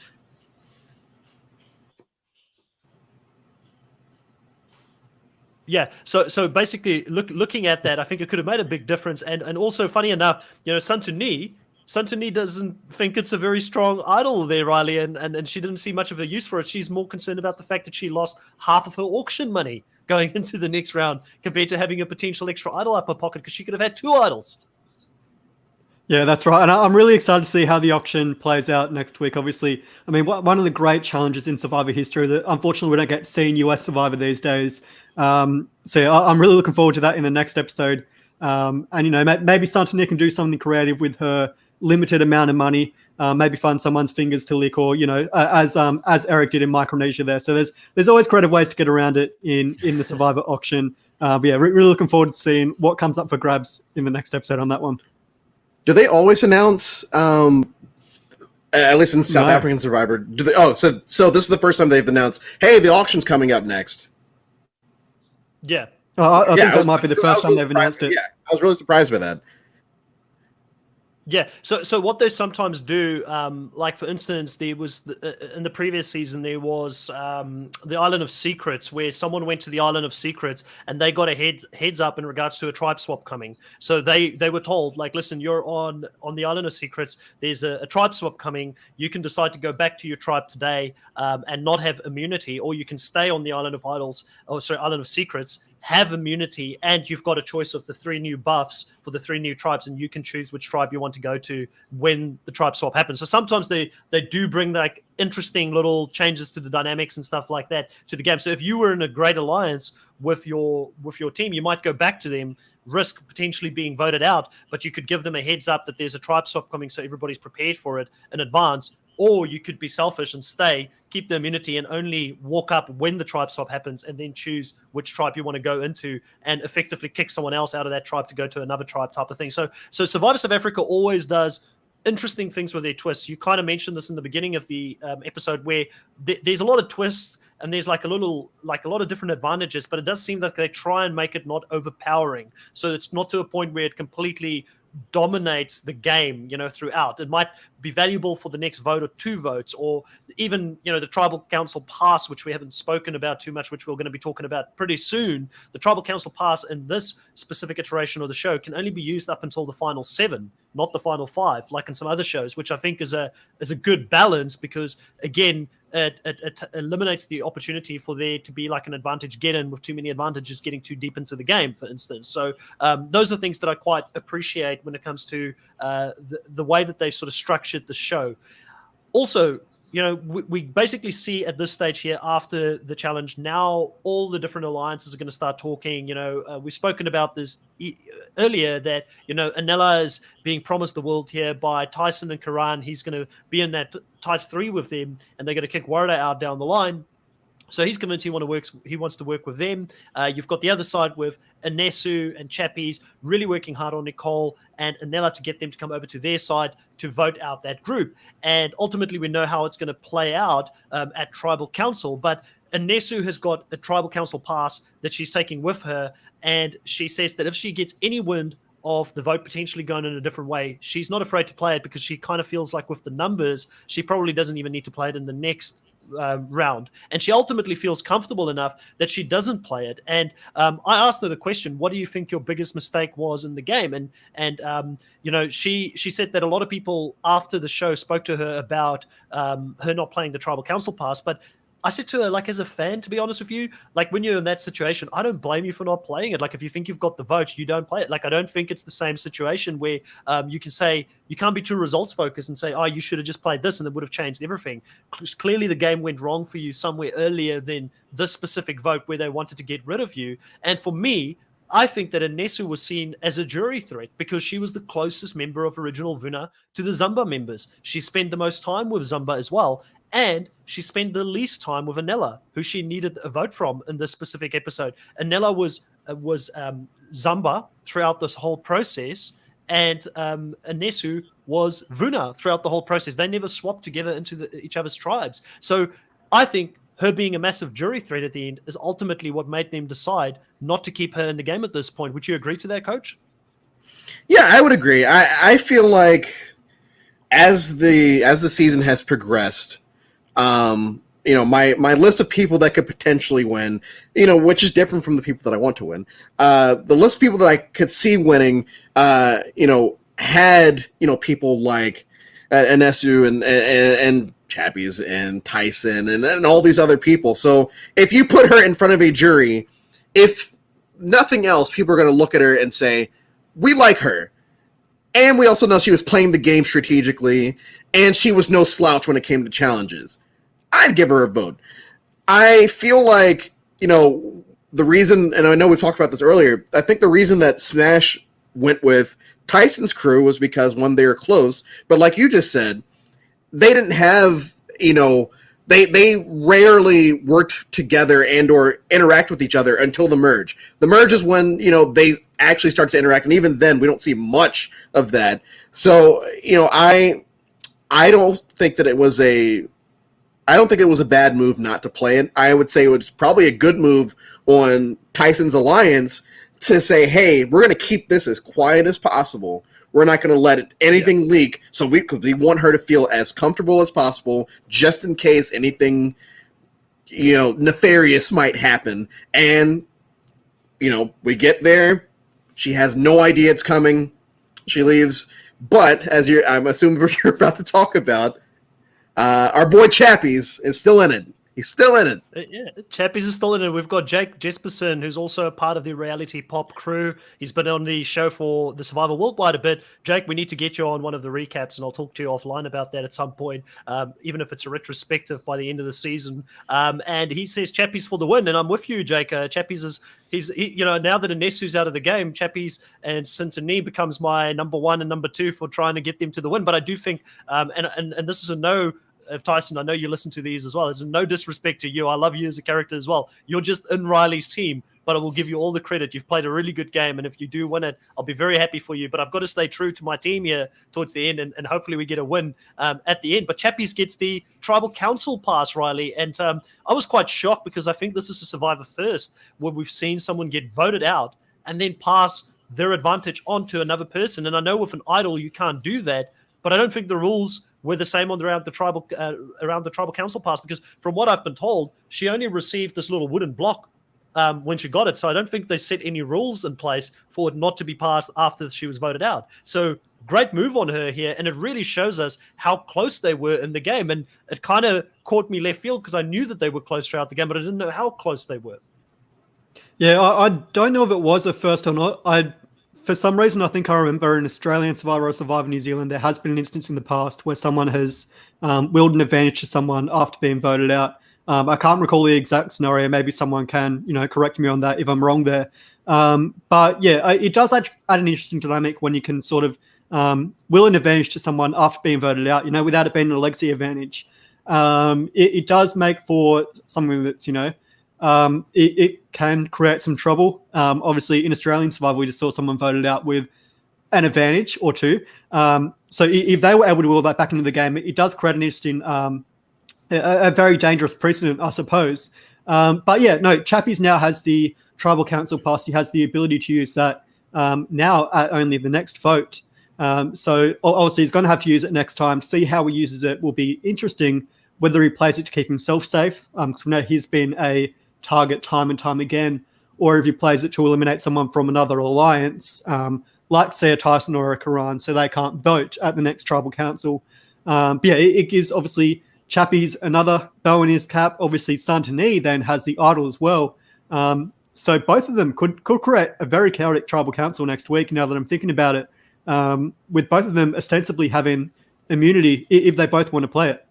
Yeah, so basically, looking at that, I think it could have made a big difference, and also, funny enough, Santuni doesn't think it's a very strong idol there, Riley, and she didn't see much of a use for it. She's more concerned about the fact that she lost half of her auction money going into the next round compared to having a potential extra idol up her pocket because she could have had 2 idols. Yeah, that's right. And I'm really excited to see how the auction plays out next week. Obviously, I mean, one of the great challenges in Survivor history that unfortunately we don't get to see in US Survivor these days. So yeah, I'm really looking forward to that in the next episode. And, maybe Santini can do something creative with her limited amount of money. Maybe find someone's fingers to lick, or as Eric did in Micronesia there. So there's always creative ways to get around it in the Survivor auction. But yeah, really looking forward to seeing what comes up for grabs in the next episode on that one. Do they always announce, at least in South African Survivor, do they? Oh, so this is the first time they've announced, hey, the auction's coming up next. Yeah. I think that might be the first time they've announced it. Yeah, I was really surprised by that. Yeah, so what they sometimes do, like for instance, there was in the previous season there was the Island of Secrets, where someone went to the Island of Secrets and they got a heads up in regards to a tribe swap coming. So they were told, like, listen, you're on the Island of Secrets. There's a tribe swap coming. You can decide to go back to your tribe today and not have immunity, or you can stay on the Island of Island of Secrets, have immunity, and you've got a choice of the 3 new buffs for the 3 new tribes, and you can choose which tribe you want to go to when the tribe swap happens. So sometimes they do bring like interesting little changes to the dynamics and stuff like that to the game. So if you were in a great alliance with your team, you might go back to them, risk potentially being voted out, but you could give them a heads up that there's a tribe swap coming, so everybody's prepared for it in advance. Or you could be selfish and stay, keep the immunity, and only walk up when the tribe swap happens, and then choose which tribe you want to go into, and effectively kick someone else out of that tribe to go to another tribe, type of thing. So Survivor South Africa always does interesting things with their twists. You kind of mentioned this in the beginning of the episode, where there's a lot of twists and there's a lot of different advantages, but it does seem like they try and make it not overpowering. So it's not to a point where it completely dominates the game, throughout. It might be valuable for the next vote or 2 votes, or even, the tribal council pass, which we haven't spoken about too much, which we're going to be talking about pretty soon. The tribal council pass in this specific iteration of the show can only be used up until the final 7, not the final 5, like in some other shows, which I think is a good balance, because again, it eliminates the opportunity for there to be like an advantage get-in with too many advantages getting too deep into the game, for instance. So those are things that I quite appreciate when it comes to the way that they sort of structured the show. Also, we basically see at this stage here, after the challenge, now all the different alliances are going to start talking. We've spoken about this earlier, that, Anela is being promised the world here by Tyson and Karan. He's going to be in that type 3 with them, and they're going to kick Warada out down the line. So he's convinced he wants to work with them. You've got the other side with Inesu and Chappies really working hard on Nicole and Anela to get them to come over to their side to vote out that group. And ultimately, we know how it's going to play out at Tribal Council. But Inesu has got a Tribal Council pass that she's taking with her, and she says that if she gets any wind of the vote potentially going in a different way, she's not afraid to play it, because she kind of feels like with the numbers, she probably doesn't even need to play it in the next round. And she ultimately feels comfortable enough that she doesn't play it. And I asked her the question, what do you think your biggest mistake was in the game? And she said that a lot of people after the show spoke to her about her not playing the Tribal Council pass. But I said to her, like, as a fan, to be honest with you, like, when you're in that situation, I don't blame you for not playing it. Like, if you think you've got the votes, you don't play it. Like, I don't think it's the same situation where you can say, you can't be too results focused and say, oh, you should have just played this and it would have changed everything. Clearly the game went wrong for you somewhere earlier than this specific vote where they wanted to get rid of you. And for me, I think that Inesu was seen as a jury threat because she was the closest member of Original Vuna to the Zumba members. She spent the most time with Zumba as well. And she spent the least time with Anela, who she needed a vote from in this specific episode. Anela was Zumba throughout this whole process, and Inesu was Vuna throughout the whole process. They never swapped together into each other's tribes. So I think her being a massive jury threat at the end is ultimately what made them decide not to keep her in the game at this point. Would you agree to that, Coach? Yeah, I would agree. I feel like as the season has progressed, my list of people that could potentially win, which is different from the people that I want to win. The list of people that I could see winning, had people like Anesu and Chappies and Tyson and all these other people. So if you put her in front of a jury, if nothing else, people are going to look at her and say, we like her. And we also know she was playing the game strategically, and she was no slouch when it came to challenges. I'd give her a vote. I feel like, the reason, and I know we talked about this earlier, I think the reason that Smash went with Tyson's crew was because, one, they were close, but like you just said, they didn't have, they rarely worked together and or interact with each other until the merge. The merge is when, they actually start to interact, and even then, we don't see much of that. So, I don't think that it was a bad move not to play it. I would say it was probably a good move on Tyson's alliance to say, hey, we're going to keep this as quiet as possible. We're not going to let anything leak. So we want her to feel as comfortable as possible, just in case anything, nefarious might happen. And, we get there. She has no idea it's coming. She leaves. But I'm assuming you're about to talk about, our boy Chappies is still in it. He's still in it. Yeah, Chappies is still in it. We've got Jake Jesperson, who's also a part of the Reality Pop crew. He's been on the show for the Survivor Worldwide a bit. Jake, we need to get you on one of the recaps, and I'll talk to you offline about that at some point, even if it's a retrospective by the end of the season. And he says Chappies for the win, and I'm with you, Jake. Chappies is now that Inesu's out of the game, Chappies and Sintani becomes my number one and number two for trying to get them to the win. But I do think, and this is a no. Tyson, I know you listen to these as well. There's no disrespect to you. I love you as a character as well. You're just in Riley's team, but I will give you all the credit. You've played a really good game, and if you do win it, I'll be very happy for you. But I've got to stay true to my team here towards the end, and hopefully we get a win at the end. But Chappies gets the Tribal Council pass, Riley, and I was quite shocked because I think this is a Survivor first where we've seen someone get voted out and then pass their advantage on to another person. And I know with an idol you can't do that, but I don't think the rules were the same around the tribal council pass, because from what I've been told, she only received this little wooden block when she got it. So I don't think they set any rules in place for it not to be passed after she was voted out. So great move on her here, and it really shows us how close they were in the game. And it kind of caught me left field because I knew that they were close throughout the game, but I didn't know how close they were. Yeah, I don't know if it was a first or not. For some reason, I think I remember an Australian Survivor or Survivor New Zealand, there has been an instance in the past where someone has willed an advantage to someone after being voted out. I can't recall the exact scenario. Maybe someone can, correct me on that if I'm wrong there. But yeah, it does add an interesting dynamic when you can sort of will an advantage to someone after being voted out, without it being a legacy advantage. It does make for something that's, it can create some trouble. Obviously, in Australian Survivor, we just saw someone voted out with an advantage or two. So if they were able to will that back into the game, it does create an interesting, a very dangerous precedent, I suppose. But yeah, no, Chappies now has the Tribal Council pass. He has the ability to use that now at only the next vote. So obviously, he's going to have to use it next time. See how he uses it will be interesting, whether he plays it to keep himself safe, because we know he's been a target time and time again, or if he plays it to eliminate someone from another alliance, like say a Tyson or a Karan, so they can't vote at the next Tribal Council. But yeah, it gives obviously Chappies another bow in his cap. Obviously, Santini then has the idol as well. So both of them could create a very chaotic Tribal Council next week, now that I'm thinking about it, with both of them ostensibly having immunity if they both want to play it.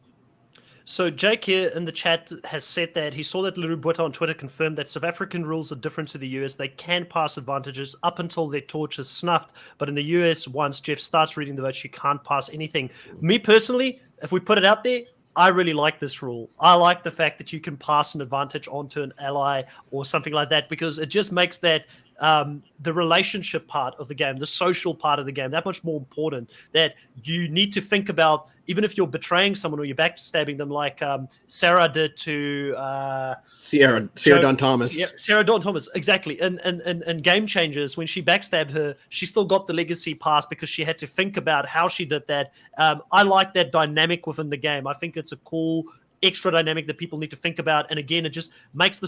So Jake here in the chat has said that he saw that Leroux Botha on Twitter confirmed that South African rules are different to the US. They can pass advantages up until their torch is snuffed. But in the US, once Jeff starts reading the votes, you can't pass anything. Me personally, if we put it out there, I really like this rule. I like the fact that you can pass an advantage onto an ally or something like that, because it just makes that the relationship part of the game, the social part of the game, that much more important, that you need to think about, even if you're betraying someone or you're backstabbing them, like Sarah did to Sierra Dawn Thomas. Sierra Dawn Thomas, exactly. And Game Changers, when she backstabbed her, she still got the legacy pass because she had to think about how she did that. I like that dynamic within the game. I think it's a cool extra dynamic that people need to think about. And again, it just makes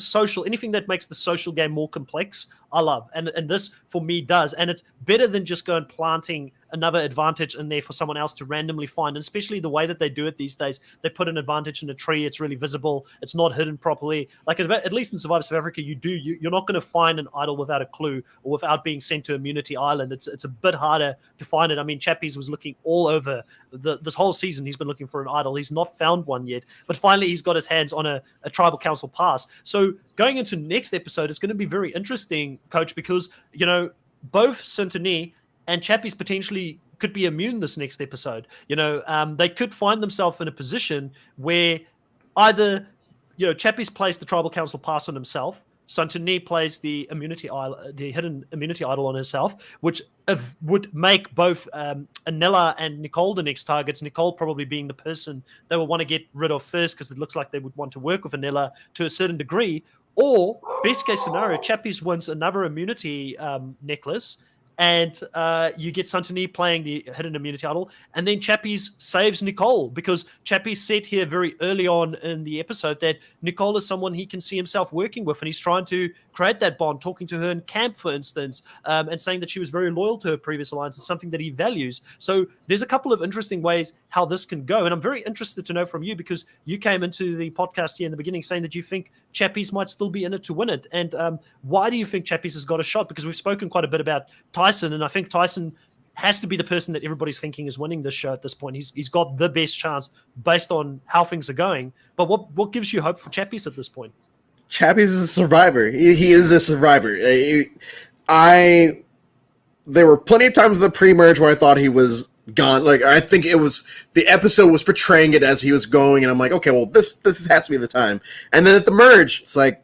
anything that makes the social game more complex, I love. And this, for me, does. And it's better than just going planting another advantage in there for someone else to randomly find. And especially the way that they do it these days, they put an advantage in a tree. It's really visible. It's not hidden properly. Like, at least in Survivor South Africa, you're not going to find an idol without a clue or without being sent to Immunity Island. It's a bit harder to find it. I mean, Chappies was looking all over this whole season. He's been looking for an idol. He's not found one yet, but finally he's got his hands on a tribal council pass. So going into next episode, it's going to be very interesting, Coach, because, both Santini and Chappies potentially could be immune this next episode. They could find themselves in a position where either, Chappies plays the tribal council pass on himself, Santini plays the hidden immunity idol on herself, which would make both Anela and Nicole the next targets. Nicole probably being the person they will want to get rid of first, because it looks like they would want to work with Anela to a certain degree. Or, best case scenario, Chappies wins another immunity necklace, and you get Santini playing the hidden immunity idol, and then Chappies saves Nicole, because Chappies said here very early on in the episode that Nicole is someone he can see himself working with, and he's trying to create that bond, talking to her in camp, for instance, and saying that she was very loyal to her previous alliance. It's something that he values. So there's a couple of interesting ways how this can go, and I'm very interested to know from you, because you came into the podcast here in the beginning saying that you think Chappies might still be in it to win it. And why do you think Chappies has got a shot? Because we've spoken quite a bit about Tyson, and I think Tyson has to be the person that everybody's thinking is winning this show at this point. He's got the best chance based on how things are going. But what gives you hope for Chappies at this point? Chappies is a survivor. He is a survivor. There were plenty of times in the pre-merge where I thought he was gone. Like, I think it was the episode was portraying it as he was going, and I'm like, okay, well, this has to be the time. And then at the merge, it's like,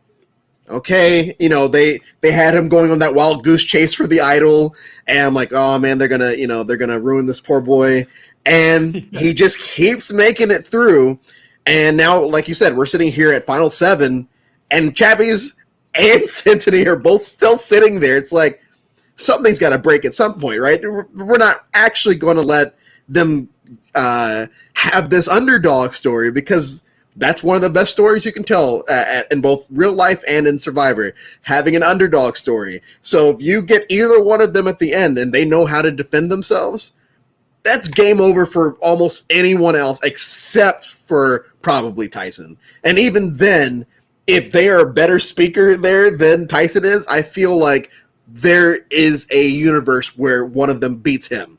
okay, they had him going on that wild goose chase for the idol, and I'm like, oh man, they're gonna ruin this poor boy, and he just keeps making it through. And now, like you said, we're sitting here at Final 7, and Chappies and Santini are both still sitting there. It's like, something's got to break at some point, right? We're not actually going to let them have this underdog story, because that's one of the best stories you can tell in both real life and in Survivor, having an underdog story. So if you get either one of them at the end and they know how to defend themselves, that's game over for almost anyone else except for probably Tyson. And even then, if they are a better speaker there than Tyson is, I feel like there is a universe where one of them beats him.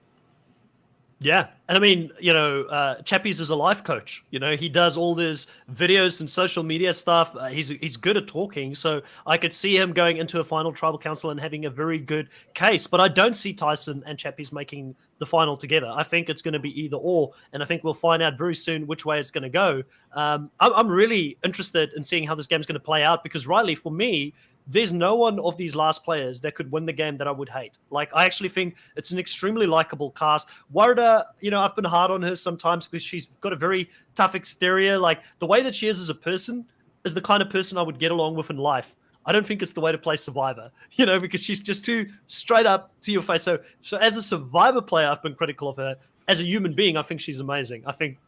Yeah. And I mean, Chappies is a life coach. He does all this videos and social media stuff. He's good at talking. So I could see him going into a final tribal council and having a very good case. But I don't see Tyson and Chappies making the final together. I think it's going to be either or. And I think we'll find out very soon which way it's going to go. I'm really interested in seeing how this game's going to play out, because Riley, for me, there's no one of these last players that could win the game that I would hate. Like, I actually think it's an extremely likable cast. Warda, I've been hard on her sometimes because she's got a very tough exterior. Like, the way that she is as a person is the kind of person I would get along with in life. I don't think it's the way to play Survivor, because she's just too straight up to your face. So as a Survivor player, I've been critical of her. As a human being, I think she's amazing. I think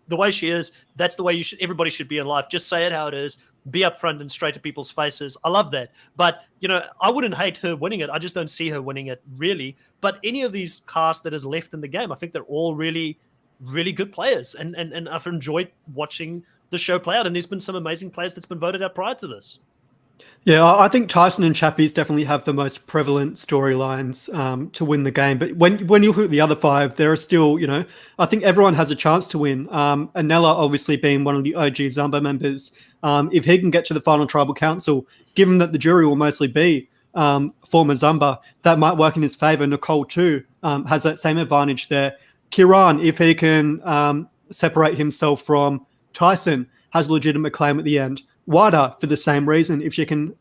the way she is, that's the way everybody should be in life. Just say it how it is. Be upfront and straight to people's faces. I love that. But, I wouldn't hate her winning it. I just don't see her winning it, really. But any of these casts that is left in the game, I think they're all really, really good players. And I've enjoyed watching the show play out. And there's been some amazing players that's been voted out prior to this. Yeah, I think Tyson and Chappies definitely have the most prevalent storylines to win the game. But when you look at the other 5, there are still, I think everyone has a chance to win. Anela obviously being one of the OG Zumba members. If he can get to the final tribal council, given that the jury will mostly be former Zumba, that might work in his favor. Nicole too has that same advantage there. Kiran, if he can separate himself from Tyson, has legitimate claim at the end. Wada, for the same reason, if she can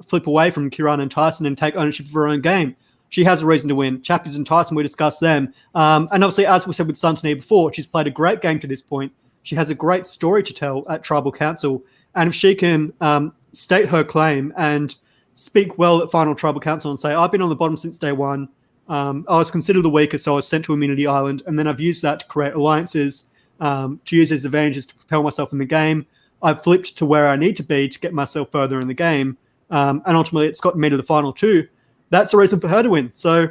flip away from Kiran and Tyson and take ownership of her own game, she has a reason to win. Chappies and Tyson, we discussed them. And obviously, as we said with Santini before, she's played a great game to this point. She has a great story to tell at Tribal Council. And if she can state her claim and speak well at Final Tribal Council and say, I've been on the bottom since day one, I was considered the weakest, so I was sent to Immunity Island, and then I've used that to create alliances to use his advantages to propel myself in the game. I've flipped to where I need to be to get myself further in the game. And ultimately, it's gotten me to the final two. That's a reason for her to win. So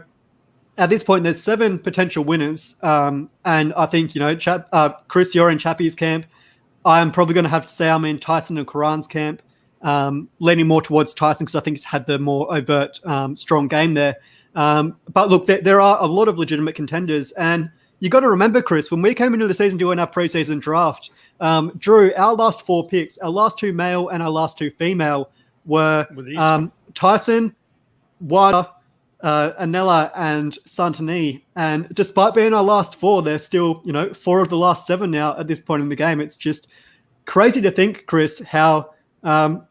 at this point, there's 7 potential winners. And I think, Chris, you're in Chappie's camp. I'm probably going to have to say I'm in Tyson and Karan's camp, leaning more towards Tyson because I think he's had the more overt, strong game there. But look, there are a lot of legitimate contenders. And you got to remember, Chris, when we came into the season doing our preseason draft, Drew, our last 4 picks, our last 2 male and our last 2 female were Tyson, Wada, Anela, and Santini. And despite being our last 4, they're still, 4 of the last 7 now at this point in the game. It's just crazy to think, Chris, how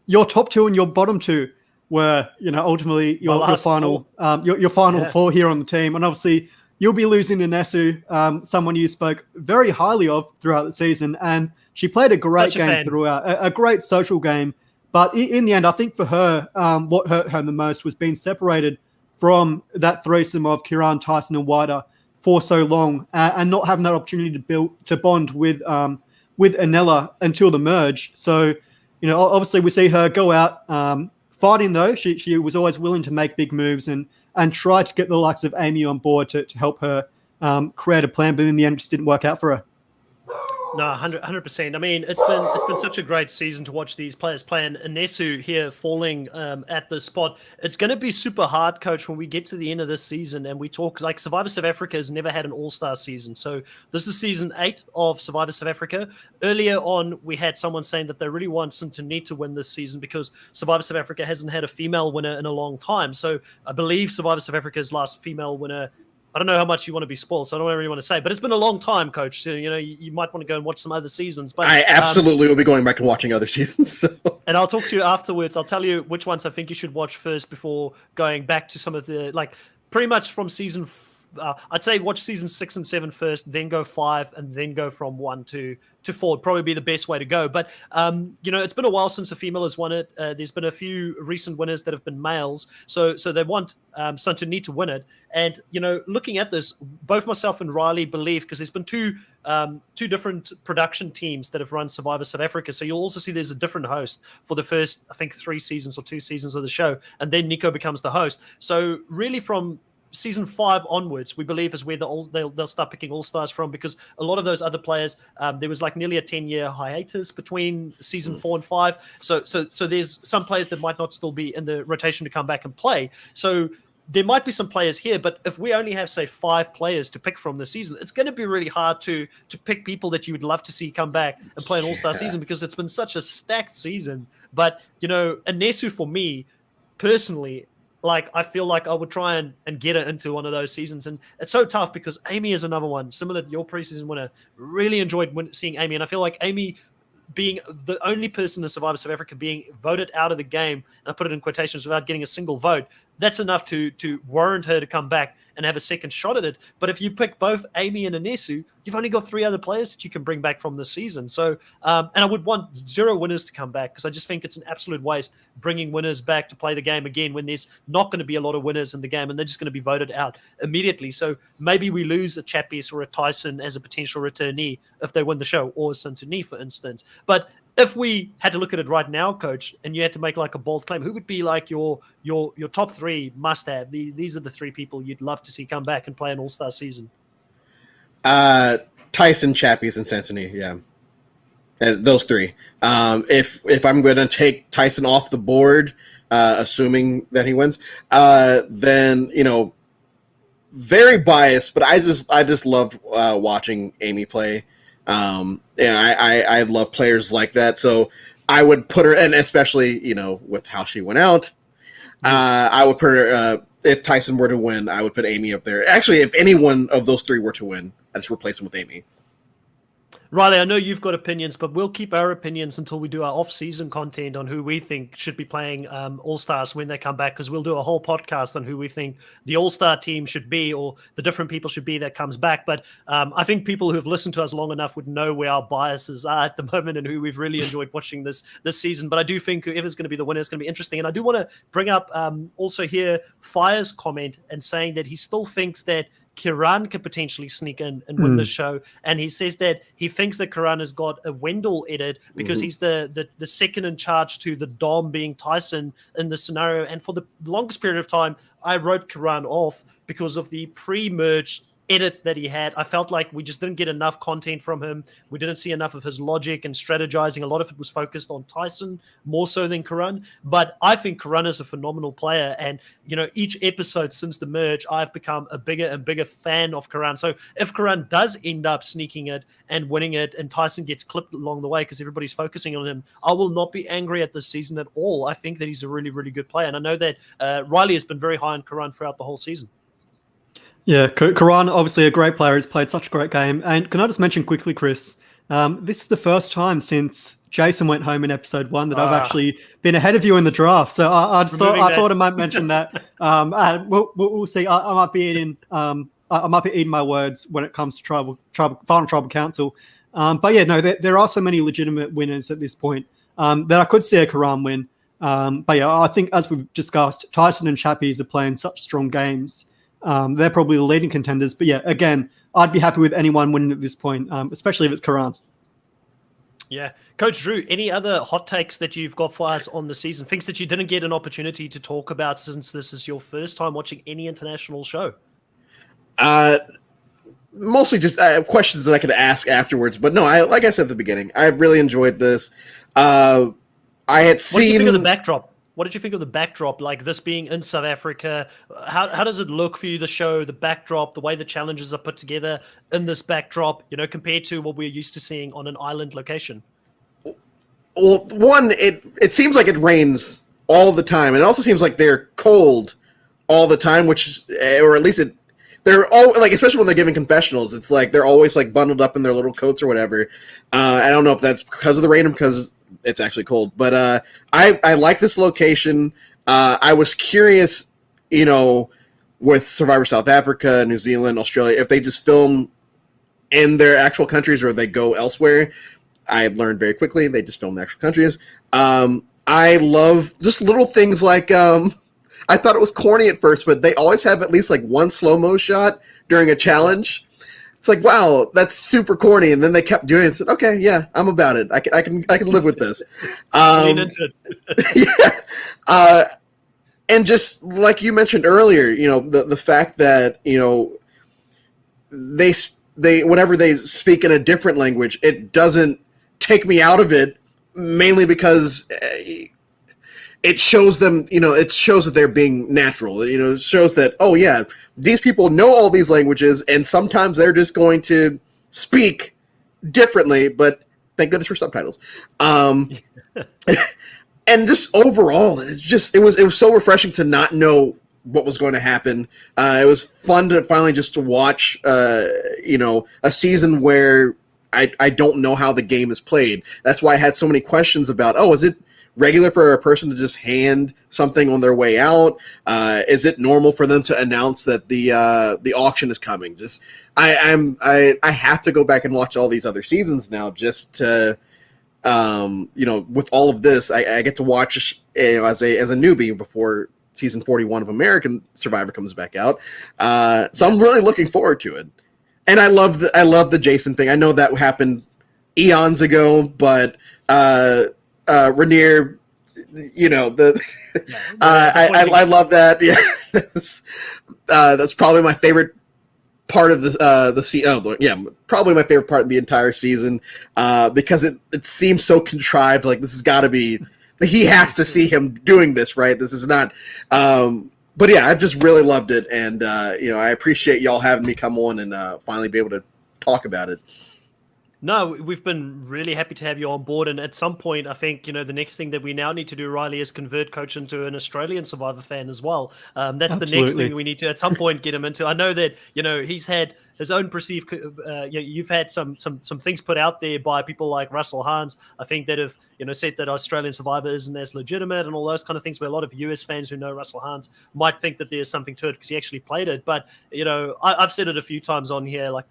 your top 2 and your bottom 2 were, ultimately your final 4 here on the team. And obviously, you'll be losing to Nesu, someone you spoke very highly of throughout the season. And she played a great game throughout, a great social game. But in the end, I think for her, what hurt her the most was being separated from that threesome of Kiran, Tyson, and Wider for so long, and not having that opportunity to bond with Anela until the merge. So, obviously we see her go out fighting, though. She was always willing to make big moves and try to get the likes of Amy on board to help her create a plan, but in the end, it just didn't work out for her. No, 100%. I mean, it's been such a great season to watch these players play. And Nesu here falling at the spot. It's going to be super hard, Coach, when we get to the end of this season and we talk, like, Survivor South Africa has never had an all-star season. So this is season 8 of Survivor South Africa. Earlier on, we had someone saying that they really want Santini to win this season because Survivor South Africa hasn't had a female winner in a long time. So I believe Survivor South Africa's last female winner, I don't know how much you want to be spoiled, so I don't really want to say, but it's been a long time, Coach. So, you might want to go and watch some other seasons. But I absolutely will be going back and watching other seasons. So. And I'll talk to you afterwards. I'll tell you which ones I think you should watch first before going back to some of the, pretty much from season. I'd say watch season 6 and 7 first, then go 5, and then go from 1 to 4 would probably be the best way to go. But, it's been a while since a female has won it. There's been a few recent winners that have been males. So they want Santini to win it. And, looking at this, both myself and Riley believe, because there's been two different production teams that have run Survivor South Africa. So you'll also see there's a different host for the first, I think, 3 seasons or 2 seasons of the show. And then Nico becomes the host. So really from season 5 onwards, we believe is where they'll start picking all-stars from, because a lot of those other players, there was nearly a 10-year hiatus between season 4 and 5. So there's some players that might not still be in the rotation to come back and play. So there might be some players here, but if we only have, say, 5 players to pick from this season, it's going to be really hard to pick people that you would love to see come back and play an all-star season, because it's been such a stacked season. But, Anesu, for me, personally, I feel like I would try and get her into one of those seasons. And it's so tough because Amy is another one, similar to your preseason winner. Really enjoyed seeing Amy. And I feel like Amy being the only person in Survivor South Africa being voted out of the game, and I put it in quotations, without getting a single vote, that's enough to warrant her to come back and have a second shot at it. But if you pick both Amy and Anesu, you've only got 3 other players that you can bring back from this season. So, and I would want 0 winners to come back, because I just think it's an absolute waste bringing winners back to play the game again when there's not going to be a lot of winners in the game and they're just going to be voted out immediately. So maybe we lose a Chappies or a Tyson as a potential returnee if they win the show, or a Santini, for instance. But if we had to look at it right now, Coach, and you had to make a bold claim, who would be your top 3 must-have? These are the 3 people you'd love to see come back and play an all-star season. Tyson, Chappies, and Santini, yeah. Those 3. If I'm going to take Tyson off the board, assuming that he wins, then, very biased, but I just love watching Amy play. I love players like that, so I would put her, and especially with how she went out, I would put her. If Tyson were to win, I would put Amy up there. Actually, if any one of those 3 were to win, I'd just replace them with Amy. Riley, I know you've got opinions, but we'll keep our opinions until we do our off-season content on who we think should be playing All-Stars when they come back, because we'll do a whole podcast on who we think the All-Star team should be, or the different people should be that comes back. But I think people who have listened to us long enough would know where our biases are at the moment and who we've really enjoyed watching this season. But I do think whoever's going to be the winner is going to be interesting. And I do want to bring up also here Fire's comment and saying that he still thinks that Kiran could potentially sneak in and win the show. And he says that he thinks that Kiran has got a Wendell edit because he's the second in charge to the Dom being Tyson in the scenario. And for the longest period of time, I wrote Kiran off because of the pre-merge edit that he had. I felt like we just didn't get enough content from him. We didn't see enough of his logic and strategizing. A lot of it was focused on Tyson more so than Karan. But I think Karan is a phenomenal player. And, each episode since the merge, I've become a bigger and bigger fan of Karan. So if Karan does end up sneaking it and winning it and Tyson gets clipped along the way because everybody's focusing on him, I will not be angry at this season at all. I think that he's a really, really good player. And I know that Riley has been very high on Karan throughout the whole season. Yeah, Karan, obviously a great player. He's played such a great game. And can I just mention quickly, Chris, this is the first time since Jason went home in episode 1 that I've actually been ahead of you in the draft. So I thought I might mention that. And we'll see. I might be eating my words when it comes to final tribal council. But yeah, no, there are so many legitimate winners at this point that I could see a Karan win. But yeah, I think as we've discussed, Tyson and Chappies are playing such strong games. They're probably the leading contenders. But yeah, again, I'd be happy with anyone winning at this point, especially if it's Karan. Yeah. Coach Drew, any other hot takes that you've got for us on the season? Things that you didn't get an opportunity to talk about since this is your first time watching any international show? Mostly just questions that I could ask afterwards. But no, like I said at the beginning, I really enjoyed this. I had seen... What did you think of the backdrop? What did you think of the backdrop, like this being in South Africa? How does it look for you, the show, the backdrop, the way the challenges are put together in this backdrop, compared to what we're used to seeing on an island location? Well, one, it seems like it rains all the time. It also seems like they're cold all the time, or at least they're all like, especially when they're giving confessionals, it's like they're always like bundled up in their little coats or whatever. I don't know if that's because of the rain or because it's actually cold, but I like this location. I was curious, with Survivor South Africa, New Zealand, Australia, if they just film in their actual countries or they go elsewhere. I learned very quickly they just film in the actual countries. I love just little things like I thought it was corny at first, but they always have at least like one slow-mo shot during a challenge. It's like, wow, that's super corny. And then they kept doing it and said, okay, yeah, I'm about it. I can live with this. Yeah. And just like you mentioned earlier, the fact that, they whenever they speak in a different language, it doesn't take me out of it, mainly because it shows them, it shows that they're being natural. It shows that, oh yeah, these people know all these languages, and sometimes they're just going to speak differently, but thank goodness for subtitles. And just overall, it was so refreshing to not know what was going to happen. It was fun to finally just to watch, a season where I don't know how the game is played. That's why I had so many questions about, is it regular for a person to just hand something on their way out? Is it normal for them to announce that the auction is coming? Just I have to go back and watch all these other seasons now just to with all of this I get to watch as a newbie before season 41 of American Survivor comes back out. So I'm really looking forward to it. And I love the Jason thing. I know that happened eons ago, but Rainier, I love that. Yeah, that's probably my favorite part of the season. Yeah, probably my favorite part of the entire season, because it seems so contrived. Like this has got to be. He has to see him doing this, right? This is not. But yeah, I've just really loved it, and I appreciate y'all having me come on and finally be able to talk about it. No, we've been really happy to have you on board. And at some point, I think, the next thing that we now need to do, Riley, is convert Coach into an Australian Survivor fan as well. That's Absolutely. The next thing we need to, at some point, get him into. I know that, he's had his own perceived, you've had some things put out there by people like Russell Hans, I think, that have, said that Australian Survivor isn't as legitimate and all those kind of things, where a lot of US fans who know Russell Hans might think that there's something to it because he actually played it. But, I've said it a few times on here, like,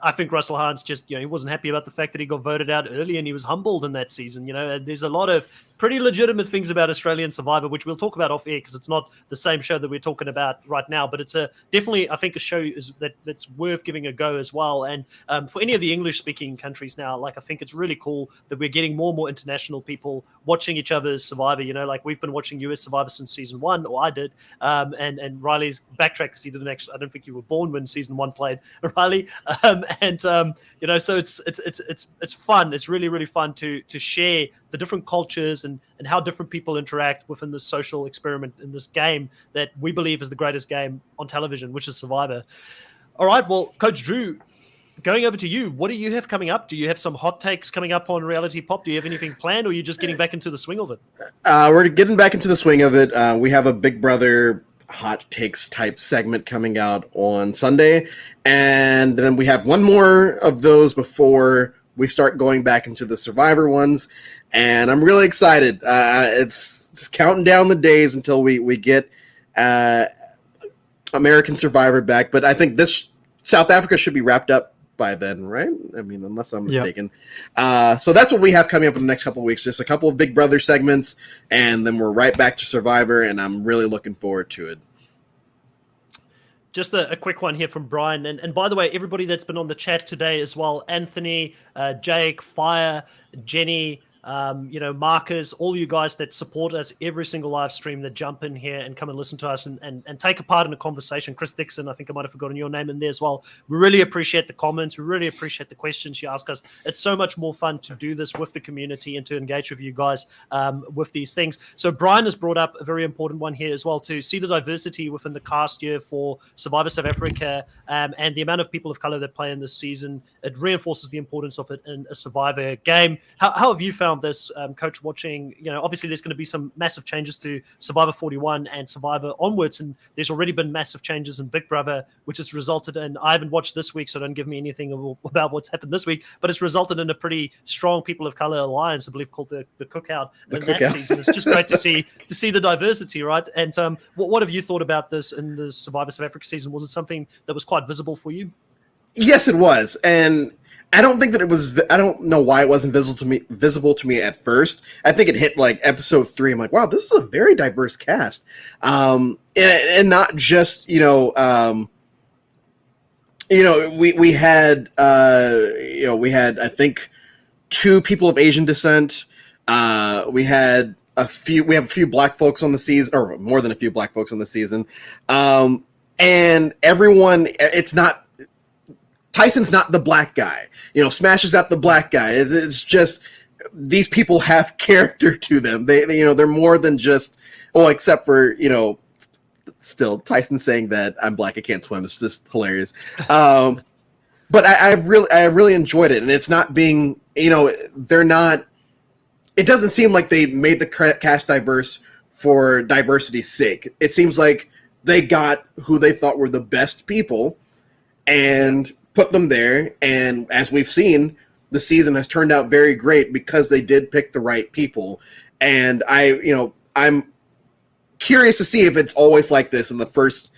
I think Russell Hines just, he wasn't happy about the fact that he got voted out early, and he was humbled in that season. There's a lot of pretty legitimate things about Australian Survivor, which we'll talk about off air because it's not the same show that we're talking about right now, but it's definitely, I think, a show that's worth giving a go as well. And for any of the English speaking countries now, like, I think it's really cool that we're getting more and more international people watching each other's Survivor. Like, we've been watching US Survivor since season 1, or I did, and Riley's backtrack because he didn't actually, I don't think you were born when season 1 played, Riley. So it's fun. It's really, really fun to share the different cultures and how different people interact within this social experiment in this game that we believe is the greatest game on television, which is Survivor. All right, well, Coach Drew, going over to you, what do you have coming up? Do you have some hot takes coming up on Reality Pop? Do you have anything planned, or are you just getting back into the swing of it? We're getting back into the swing of it. We have a Big Brother hot takes type segment coming out on Sunday, and then we have one more of those before we start going back into the Survivor ones, and I'm really excited. It's just counting down the days until we get American Survivor back, but I think this South Africa should be wrapped up by then, right? I mean, unless I'm mistaken. Yep. So that's what we have coming up in the next couple of weeks, just a couple of Big Brother segments, and then we're right back to Survivor, and I'm really looking forward to it. Just a quick one here from Brian. And by the way, everybody that's been on the chat today as well, Anthony, Jake, Fire, Jenny, Marcus, all you guys that support us every single live stream, that jump in here and come and listen to us and take a part in the conversation. Chris Dixon, I think I might have forgotten your name in there as well. We really appreciate the comments. We really appreciate the questions you ask us. It's so much more fun to do this with the community and to engage with you guys with these things. So Brian has brought up a very important one here as well, to see the diversity within the cast here for Survivor South Africa and the amount of people of color that play in this season. It reinforces the importance of it in a Survivor game. How have you found this, Coach, watching? Obviously there's going to be some massive changes to Survivor 41 and Survivor onwards, and there's already been massive changes in Big Brother, which has resulted in, I haven't watched this week, so don't give me anything about what's happened this week, but it's resulted in a pretty strong people of color alliance, I believe, called the Cookout that season. It's just great to see the diversity, right? And what have you thought about this in the Survivor South Africa season? Was it something that was quite visible for you? Yes, it was, and I don't think that it was. I don't know why it wasn't visible to me at first. I think it hit like episode 3. I'm like, wow, this is a very diverse cast, and not just we had I think 2 people of Asian descent. We have a few black folks on the season, or more than a few black folks on the season, and everyone. It's not. Tyson's not the black guy. Smash is not the black guy. It's just these people have character to them. They're more than just, except for, still Tyson saying that I'm black, I can't swim. It's just hilarious. But I really enjoyed it. And it's not being, they're not, it doesn't seem like they made the cast diverse for diversity's sake. It seems like they got who they thought were the best people and put them there, and as we've seen, the season has turned out very great because they did pick the right people. And I'm curious to see if it's always like this in the first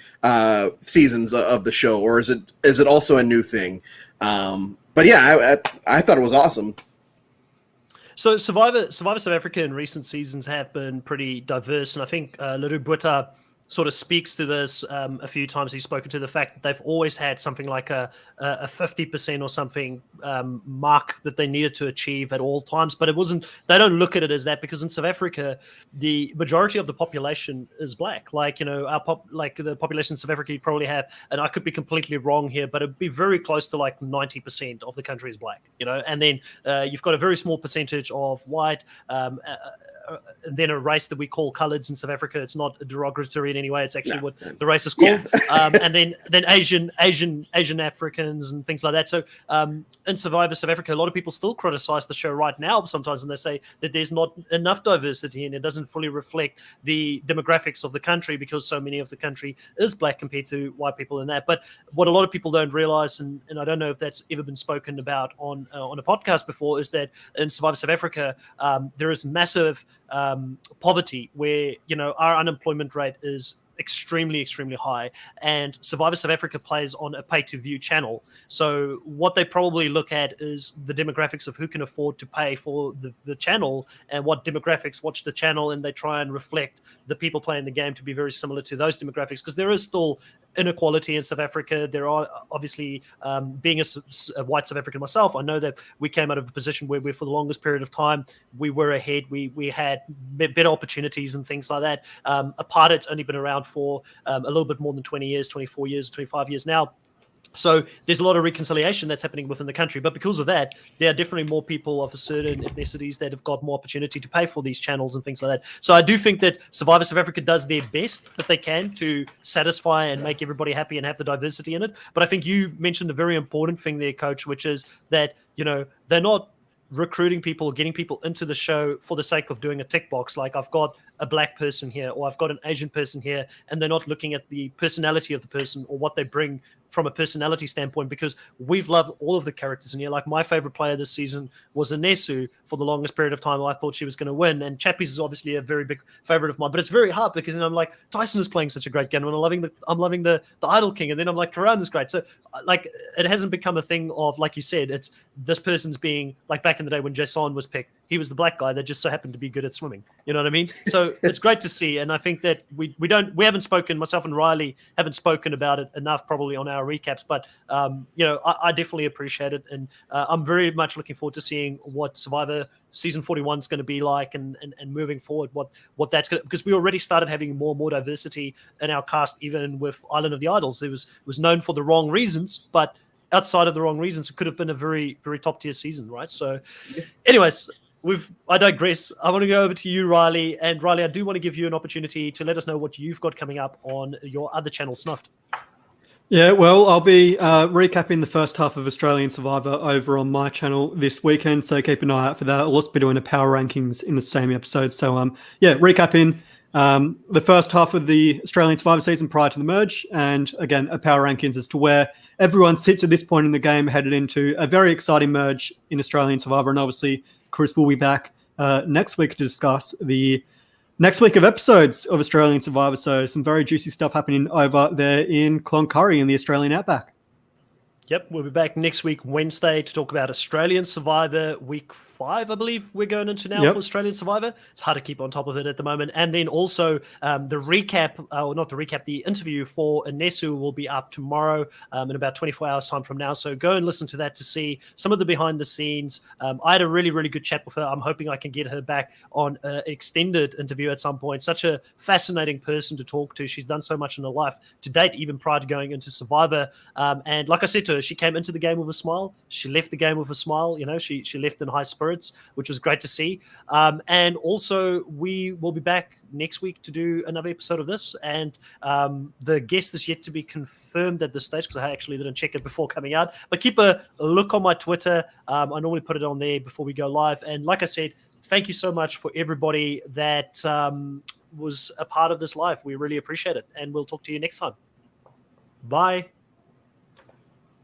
seasons of the show, or is it also a new thing? But yeah, I thought it was awesome. So Survivor South Africa in recent seasons have been pretty diverse, and I think Leroux Botha sort of speaks to this a few times. He's spoken to the fact that they've always had something like a 50% or something mark that they needed to achieve at all times, but they don't look at it as that, because in South Africa, the majority of the population is black. The population in South Africa, you probably have, and I could be completely wrong here, but it'd be very close to like 90% of the country is black, and then you've got a very small percentage of white, and then a race that we call coloreds in South Africa. It's not derogatory in any way. It's actually what the race is called. Yeah. And then Asian Africans and things like that. So in Survivor South Africa, a lot of people still criticize the show right now sometimes, and they say that there's not enough diversity and it doesn't fully reflect the demographics of the country, because so many of the country is black compared to white people in that. But what a lot of people don't realize, and I don't know if that's ever been spoken about on a podcast before, is that in Survivor South Africa, there is massive poverty, where our unemployment rate is extremely, extremely high. And Survivor South Africa plays on a pay-to-view channel. So what they probably look at is the demographics of who can afford to pay for the channel and what demographics watch the channel, and they try and reflect the people playing the game to be very similar to those demographics, because there is still inequality in South Africa. There are obviously, being a white South African myself, I know that we came out of a position where for the longest period of time, we were ahead. We had better opportunities and things like that. Apartheid's only been around for a little bit more than 20 years, 24 years, 25 years now. So there's a lot of reconciliation that's happening within the country. But because of that, there are definitely more people of a certain ethnicities that have got more opportunity to pay for these channels and things like that. So I do think that Survivor South Africa does their best that they can to satisfy and make everybody happy and have the diversity in it. But I think you mentioned a very important thing there, Coach, which is that, they're not recruiting people or getting people into the show for the sake of doing a tick box. Like, I've got a black person here, or I've got an Asian person here, and they're not looking at the personality of the person or what they bring from a personality standpoint, because we've loved all of the characters in here. Like, my favorite player this season was Anesu for the longest period of time. I thought she was going to win, and Chappies is obviously a very big favorite of mine, but it's very hard because I'm like, Tyson is playing such a great game, and I'm loving the Idol King, and then I'm like, Karan is great. So like, it hasn't become a thing of, like you said, it's this person's being like back in the day when Jason was picked. He was the black guy that just so happened to be good at swimming. You know what I mean? So it's great to see. And I think that we haven't spoken, myself and Riley haven't spoken about it enough probably on our recaps, but I definitely appreciate it. And I'm very much looking forward to seeing what Survivor season 41 is going to be like, and moving forward, what that's going to, because we already started having more and more diversity in our cast, even with Island of the Idols. It was known for the wrong reasons, but outside of the wrong reasons, it could have been a very, very top tier season, right? So anyways, I digress. I want to go over to you, Riley. And Riley, I do want to give you an opportunity to let us know what you've got coming up on your other channel, Snuffed. Yeah, well, I'll be recapping the first half of Australian Survivor over on my channel this weekend, so keep an eye out for that. I'll also be doing a power rankings in the same episode. So, recapping the first half of the Australian Survivor season prior to the merge, and again, a power rankings as to where everyone sits at this point in the game, headed into a very exciting merge in Australian Survivor. And obviously, Chris will be back next week to discuss the next week of episodes of Australian Survivor. So some very juicy stuff happening over there in Cloncurry in the Australian Outback. Yep, we'll be back next week, Wednesday, to talk about Australian Survivor week 5, I believe we're going into now for Australian Survivor. It's hard to keep on top of it at the moment. And then also the recap, or not the recap, the interview for Anesu will be up tomorrow in about 24 hours time from now. So go and listen to that to see some of the behind the scenes. I had a really, really good chat with her. I'm hoping I can get her back on an extended interview at some point. Such a fascinating person to talk to. She's done so much in her life to date, even prior to going into Survivor. And like I said to her, she came into the game with a smile. She left the game with a smile. She left in high spirits, which was great to see. And also, we will be back next week to do another episode of this. And the guest is yet to be confirmed at this stage, because I actually didn't check it before coming out. But keep a look on my Twitter. I normally put it on there before we go live. And like I said, thank you so much for everybody that was a part of this live. We really appreciate it. And we'll talk to you next time. Bye.